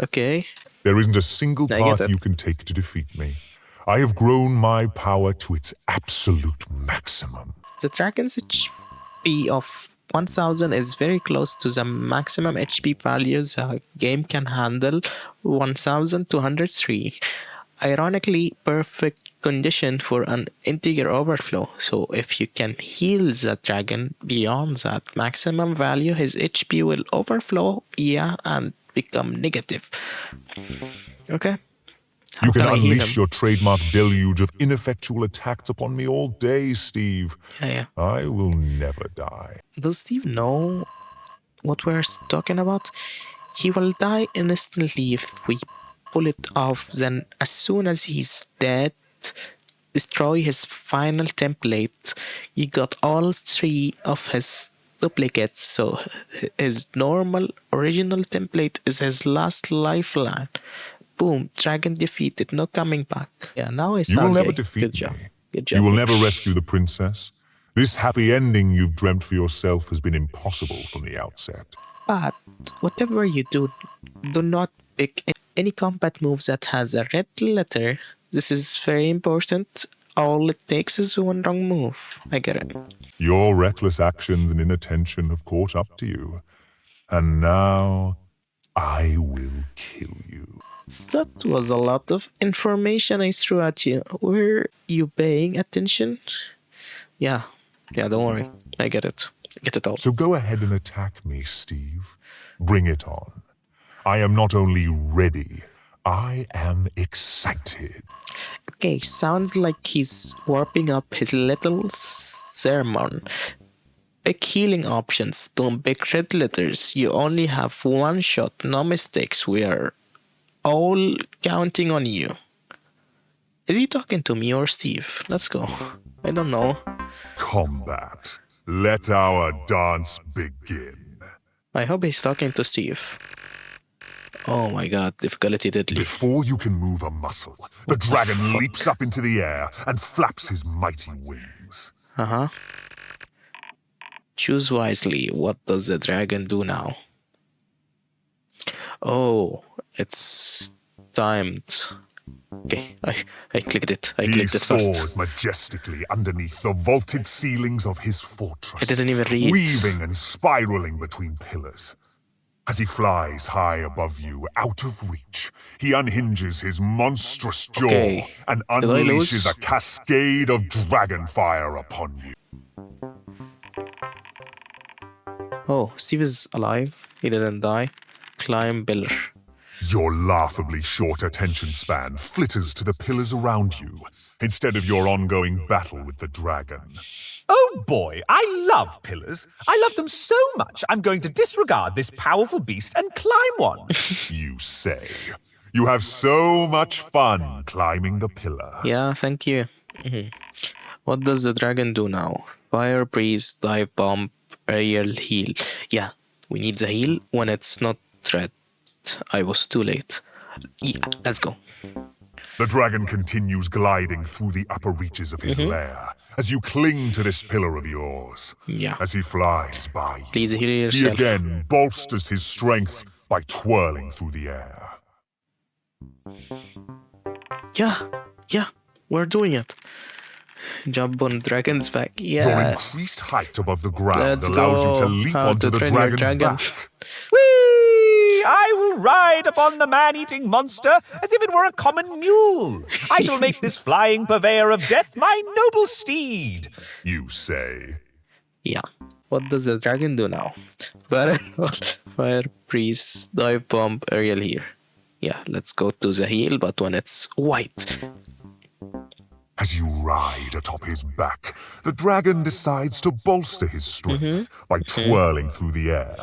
Okay. There isn't a single I get path it. you can take to defeat me. I have grown my power to its absolute maximum. The dragon's HP of 1000 is very close to the maximum HP values a game can handle, 1203. Ironically, perfect condition for an integer overflow. So if you can heal the dragon beyond that maximum value, his HP will overflow, and become negative. Okay. How You can I heal unleash him? your trademark deluge of ineffectual attacks upon me all day, Steve. Yeah. I will never die. Does Steve know what we're talking about? He will die instantly if we pull it off. Then, as soon as he's dead, destroy his final template. You got all three of his duplicates, so his normal original template is his last lifeline. Boom, dragon defeated, no coming back. Yeah, now I You sound will never gay. defeat Good job. me. Good job. You will never rescue the princess. This happy ending you've dreamt for yourself has been impossible from the outset. But whatever you do, do not pick any combat moves that has a red letter. This is very important. All it takes is one wrong move. I get it. Your reckless actions and inattention have caught up to you. And now, I will kill you. That was a lot of information I threw at you. Were you paying attention? Yeah, don't worry. I get it. I get it all. So go ahead and attack me, Steve. Bring it on. I am not only ready, I am excited. Okay, sounds like he's warping up his little sermon. Big healing options, don't big red letters. You only have one shot, no mistakes. We are all counting on you. Is he talking to me or Steve? Let's go. I don't know. Combat. Let our dance begin. I hope he's talking to Steve. Oh my god, difficulty deadly. Before you can move a muscle, the dragon leaps up into the air and flaps his mighty wings. Uh-huh. Choose wisely. What does the dragon do now? Oh, it's timed. Okay, I clicked it. I He clicked it fast. soars majestically underneath the vaulted ceilings of his fortress, I didn't even read. weaving and spiraling between pillars. As he flies high above you, out of reach, he unhinges his monstrous jaw Okay. and Did I lose? unleashes a cascade of dragon fire upon you. Oh, Steve is alive. He didn't die. Climb pillar. Your laughably short attention span flitters to the pillars around you, instead of your ongoing battle with the dragon. Oh boy, I love pillars. I love them so much, I'm going to disregard this powerful beast and climb one. You say. You have so much fun climbing the pillar. Yeah, thank you. What does the dragon do now? Fire, breeze, dive bomb, aerial heal. Yeah, we need the heal when it's not threat. I was too late. Yeah, let's go. The dragon continues gliding through the upper reaches of his lair as you cling to this pillar of yours. Yeah. As he flies by you, Please heal he yourself. again bolsters his strength by twirling through the air. Yeah, we're doing it. Jump on dragon's back. Your Yes. increased height above the ground Let's allows you to go. leap How onto to the train your dragon's dragon. back. Whee! I will ride upon the man-eating monster as if it were a common mule. I shall make this flying purveyor of death my noble steed. You say. Yeah. What does the dragon do now? Fire, priest, dive bomb, aerial here. Yeah, let's go to the heal, but when it's white. As you ride atop his back, the dragon decides to bolster his strength by twirling through the air.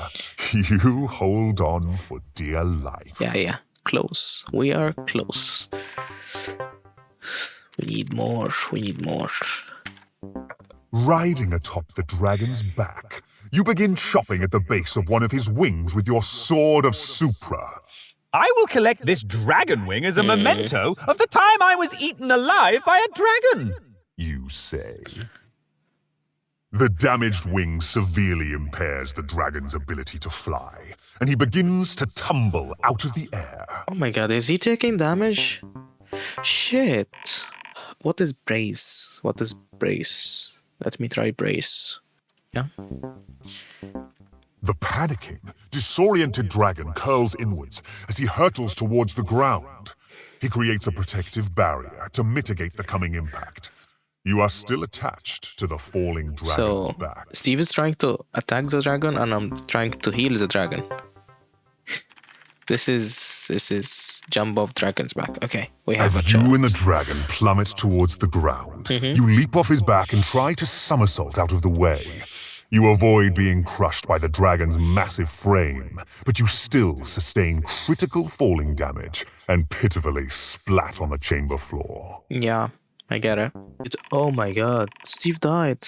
You hold on for dear life. Yeah. Close. We are close. We need more. Riding atop the dragon's back, you begin chopping at the base of one of his wings with your sword of Supra. I will collect this dragon wing as a memento of the time I was eaten alive by a dragon. You say. The damaged wing severely impairs the dragon's ability to fly, and he begins to tumble out of the air. Oh my god, is he taking damage? Shit. What is brace? Let me try brace. Yeah. The panicking, disoriented dragon curls inwards as he hurtles towards the ground. He creates a protective barrier to mitigate the coming impact. You are still attached to the falling dragon's So, back. Steve is trying to attack the dragon and I'm trying to heal the dragon. This is jump off dragon's back. Okay, we have a As chance. you and the dragon plummet towards the ground, you leap off his back and try to somersault out of the way. You avoid being crushed by the dragon's massive frame, but you still sustain critical falling damage and pitifully splat on the chamber floor. Yeah, I get it. Oh my god, Steve died.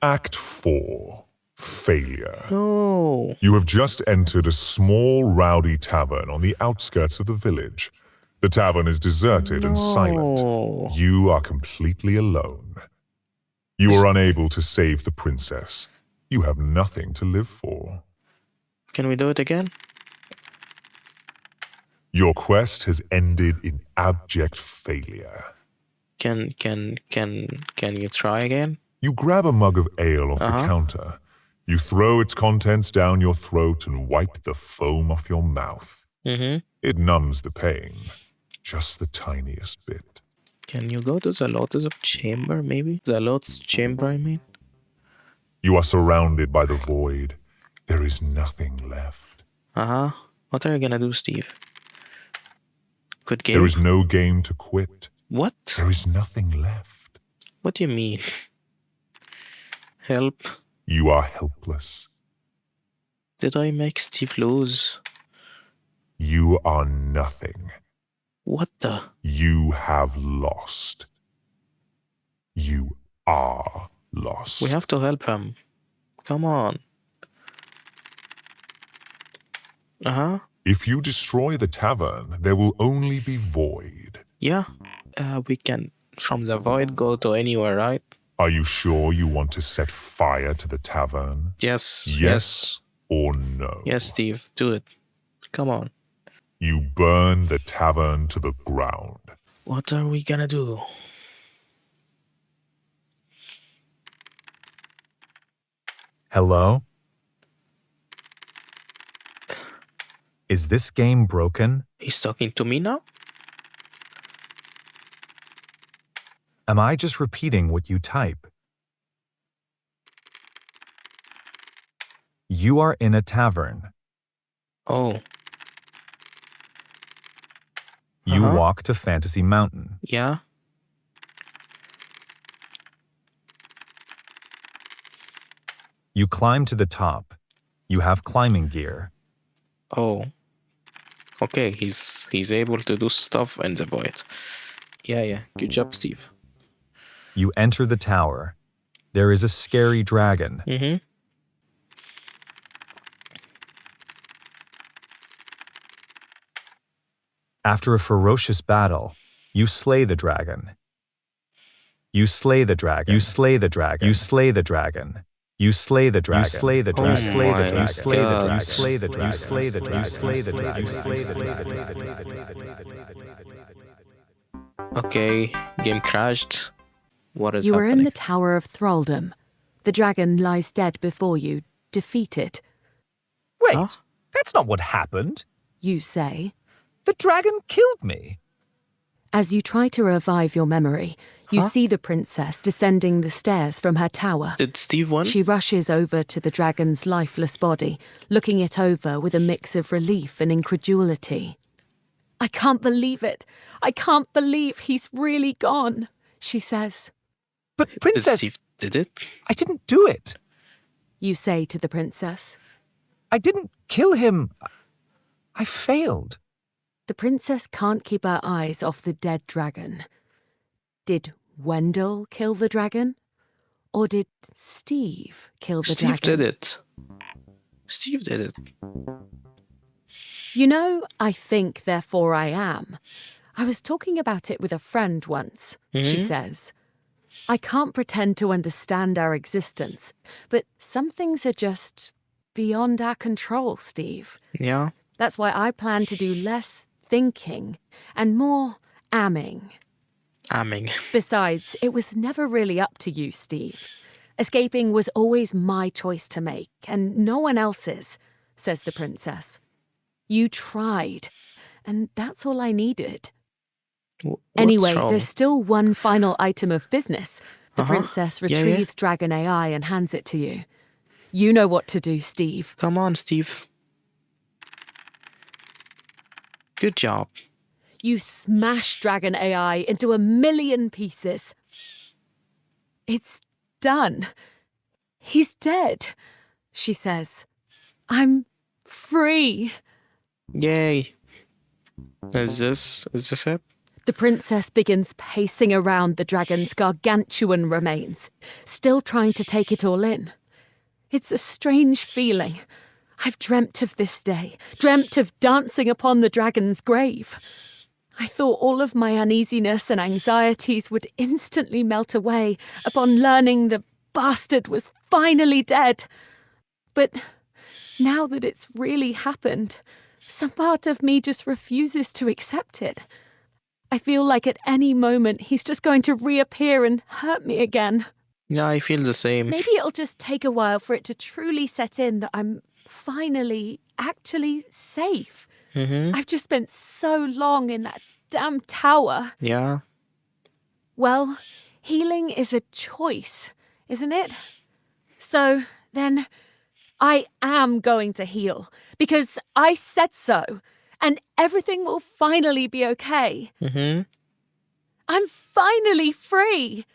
Act 4. Failure. No. You have just entered a small, rowdy tavern on the outskirts of the village. The tavern is deserted and silent. No. You are completely alone. You are unable to save the princess. You have nothing to live for. Can we do it again? Your quest has ended in abject failure. Can you try again? You grab a mug of ale off the counter. You throw its contents down your throat and wipe the foam off your mouth. It numbs the pain, just the tiniest bit. Can you go to the Lotus of Chamber, maybe? The Lotus Chamber, I mean? You are surrounded by the void. There is nothing left. What are you gonna do, Steve? Good game? There is no game to quit. What? There is nothing left. What do you mean? Help. You are helpless. Did I make Steve lose? You are nothing. What the? You have lost. You are lost. We have to help him. Come on. Uh-huh. If you destroy the tavern, there will only be void. Yeah. We can, from the void, go to anywhere, right? Are you sure you want to set fire to the tavern? Yes. Yes or no? Yes, Steve. Do it. Come on. You burn the tavern to the ground. What are we gonna do? Hello? Is this game broken? He's talking to me now? Am I just repeating what you type? You are in a tavern. Oh. You Uh-huh. walk to Fantasy Mountain. Yeah? You climb to the top. You have climbing gear. Oh. Okay, he's able to do stuff in the void. Yeah. Good job, Steve. You enter the tower. There is a scary dragon. Mm-hmm. After a ferocious battle, you slay the dragon. You slay the dragon. You slay the dragon. You slay the dragon. You slay the dragon. You slay the dragon. Oh my You slay the dragon. God. You slay the dragon. You slay the dragon. You slay the dragon. You slay the dragon. Okay, game crashed. What is You are in happening? the Tower of Thraldom. The dragon lies dead before you, defeated, Wait, Huh? that's not what happened. you say. The dragon killed me. As you try to revive your memory, you Huh? see the princess descending the stairs from her tower. Did Steve win? She rushes over to the dragon's lifeless body, looking it over with a mix of relief and incredulity. I can't believe it. I can't believe he's really gone, she says. But Did princess, Steve did it? I didn't do it. You say to the princess. I didn't kill him. I failed. The princess can't keep her eyes off the dead dragon. Did Wendell kill the dragon? Or did Steve kill the Steve dragon? did it. Steve did it. You know, I think, therefore I am. I was talking about it with a friend once, she says. I can't pretend to understand our existence, but some things are just beyond our control, Steve. Yeah. That's why I plan to do less thinking and more amming. Amming. Besides, it was never really up to you, Steve. Escaping was always my choice to make, and no one else's, says the princess. You tried, and that's all I needed. What's Anyway, wrong? there's still one final item of business. The Uh-huh. princess Yeah, yeah. retrieves Dragon AI and hands it to you. You know what to do, Steve. Come on, Steve. Good job. You smash Dragon AI into 1,000,000 pieces. It's done. He's dead, she says. I'm free. Yay. Is this it? The princess begins pacing around the dragon's gargantuan remains, still trying to take it all in. It's a strange feeling. I've dreamt of this day, dreamt of dancing upon the dragon's grave. I thought all of my uneasiness and anxieties would instantly melt away upon learning the bastard was finally dead. But now that it's really happened, some part of me just refuses to accept it. I feel like at any moment he's just going to reappear and hurt me again. Yeah, I feel the same. Maybe it'll just take a while for it to truly set in that I'm finally actually safe. I've just spent so long in that damn tower. Yeah. Well, healing is a choice, isn't it? So then I am going to heal because I said so, and everything will finally be okay. I'm finally free.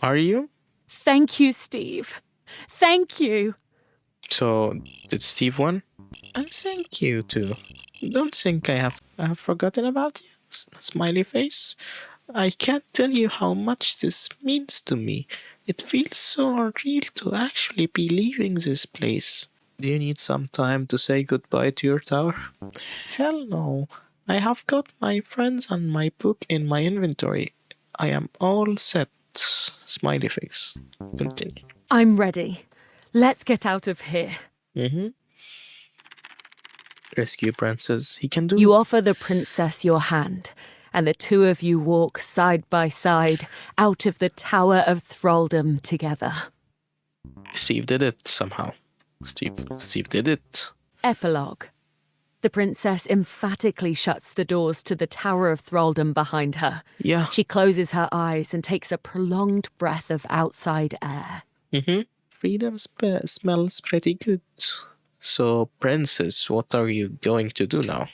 Are you? Thank you, Steve. Thank you. So, did Steve win? And thank you too. Don't think I have forgotten about you. Smiley face. I can't tell you how much this means to me. It feels so unreal to actually be leaving this place. Do you need some time to say goodbye to your tower? Hell no. I have got my friends and my book in my inventory. I am all set. Smiley face. Continue. I'm ready. Let's get out of here. Rescue princess. He can do. You offer the princess your hand, and the two of you walk side by side out of the Tower of Thraldom together. Steve did it somehow. Steve did it. Epilogue. The princess emphatically shuts the doors to the Tower of Thraldom behind her. Yeah. She closes her eyes and takes a prolonged breath of outside air. Freedom smells pretty good. So, princess, what are you going to do now?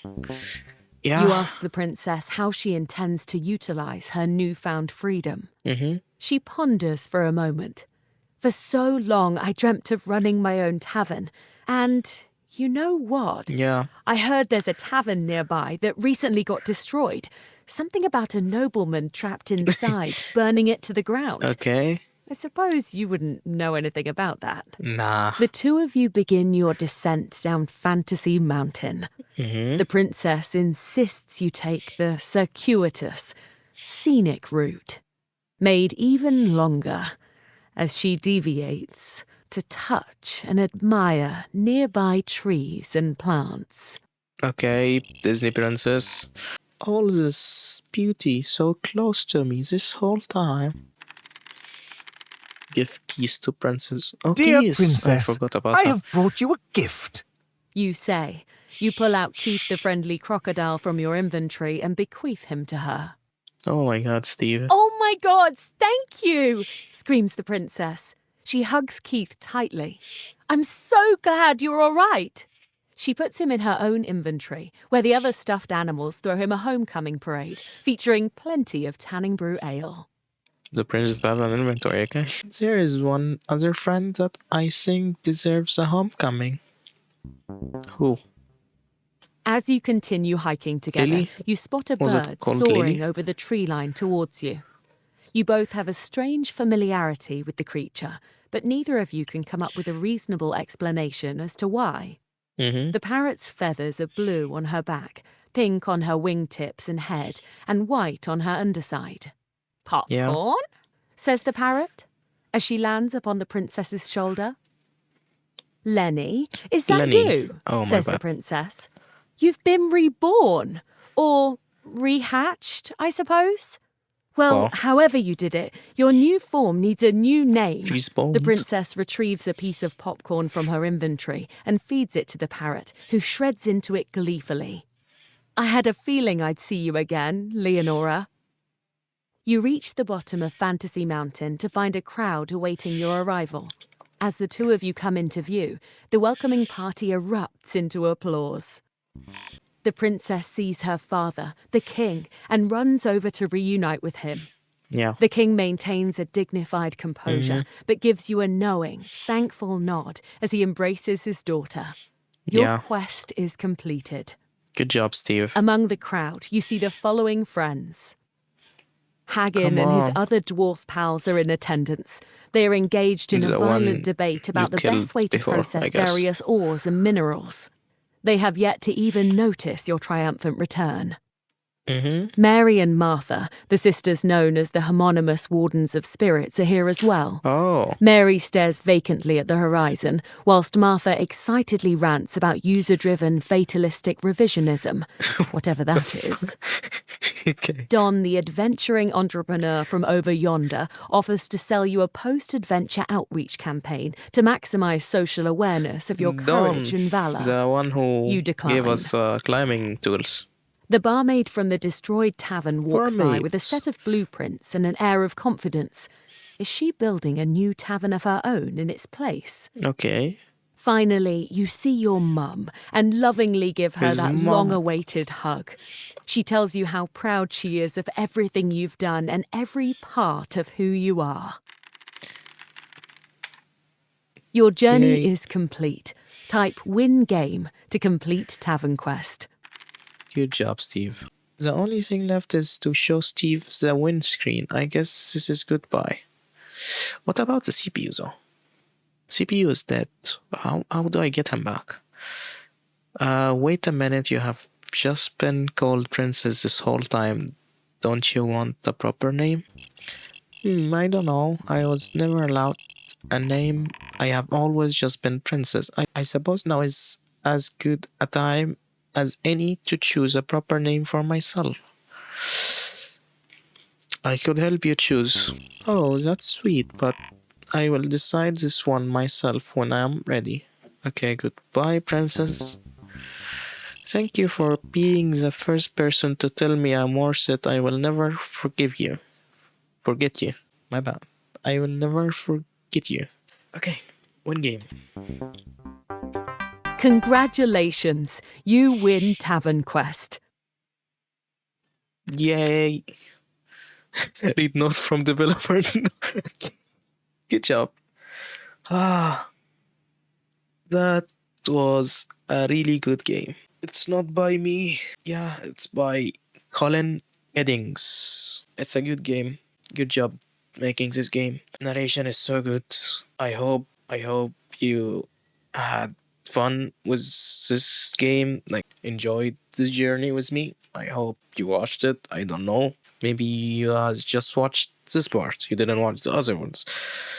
Yeah. You ask the princess how she intends to utilize her newfound freedom. She ponders for a moment. For so long, I dreamt of running my own tavern, and you know what? Yeah. I heard there's a tavern nearby that recently got destroyed. Something about a nobleman trapped inside, burning it to the ground. Okay. I suppose you wouldn't know anything about that. Nah. The two of you begin your descent down Fantasy Mountain. The princess insists you take the circuitous, scenic route, made even longer as she deviates to touch and admire nearby trees and plants. Okay, Disney princess. All this beauty so close to me this whole time. Give keys to princess. Oh, Dear keys. princess, I forgot about I that. have brought you a gift. You say. You pull out Keith the friendly crocodile from your inventory and bequeath him to her. Oh my god, Steve. Oh my God, thank you, screams the princess. She hugs Keith tightly. I'm so glad you're all right. She puts him in her own inventory, where the other stuffed animals throw him a homecoming parade, featuring plenty of Tanning Brew ale. The princess has an inventory, okay? There is one other friend that I think deserves a homecoming. Who? As you continue hiking together, Lily? you spot a Was it bird called soaring Lily? over the tree line towards you. You both have a strange familiarity with the creature, but neither of you can come up with a reasonable explanation as to why. The parrot's feathers are blue on her back, pink on her wingtips and head, and white on her underside. Popcorn? Says the parrot, as she lands upon the princess's shoulder. Lenny, is that Lenny. you? Oh, my Says the bad. princess. You've been reborn. Or rehatched, I suppose? Well, however you did it, your new form needs a new name. Respawned. The princess retrieves a piece of popcorn from her inventory and feeds it to the parrot, who shreds into it gleefully. I had a feeling I'd see you again, Leonora. You reach the bottom of Fantasy Mountain to find a crowd awaiting your arrival. As the two of you come into view, the welcoming party erupts into applause. The princess sees her father, the king, and runs over to reunite with him. Yeah. The king maintains a dignified composure, but gives you a knowing, thankful nod as he embraces his daughter. Your quest is completed. Good job, Steve. Among the crowd, you see the following friends. Haggin Come and his on. other dwarf pals are in attendance. They are engaged in He's a the one violent debate about you the best killed way to before, I process guess. various ores and minerals. They have yet to even notice your triumphant return. Mary and Martha, the sisters known as the homonymous Wardens of Spirits, are here as well. Oh. Mary stares vacantly at the horizon, whilst Martha excitedly rants about user-driven fatalistic revisionism, whatever that is. Okay. Don, the adventuring entrepreneur from over yonder, offers to sell you a post-adventure outreach campaign to maximise social awareness of your courage and valour. The one who You decline. gave us climbing tools. The barmaid from the destroyed tavern walks by Barmaid. with a set of blueprints and an air of confidence. Is she building a new tavern of her own in its place? Okay. Finally, you see your mum and lovingly give her His that mum. long-awaited hug. She tells you how proud she is of everything you've done and every part of who you are. Your journey Yay. is complete. Type win game to complete TavernQuest. Good job, Steve. The only thing left is to show Steve the win screen. I guess this is goodbye. What about the CPU though? CPU is dead. How do I get him back? Wait a minute, you have just been called princess this whole time. Don't you want a proper name? I don't know. I was never allowed a name. I have always just been princess. I suppose now is as good a time as any to choose a proper name for myself. I could help you choose. Oh, that's sweet, but I will decide this one myself when I am ready. Okay, goodbye, princess. Thank you for being the first person to tell me I'm worth it. I will never forgive you. Forget you. My bad. I will never forget you. Okay, one game. Congratulations, you win TavernQuest. Yay. Read notes from developer. Good job. That was a really good game. It's not by me. Yeah, it's by Colin Eddings. It's a good game. Good job making this game. Narration is so good. I hope you had fun with this game, like enjoyed this journey with me. I hope you watched it. I don't know. Maybe you just watched this part. You didn't watch the other ones.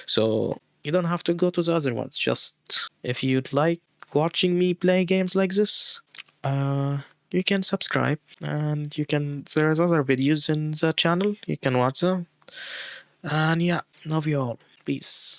So you don't have to go to the other ones. Just if you'd like watching me play games like this, you can subscribe and there's other videos in the channel. You can watch them. And yeah, love you all. Peace.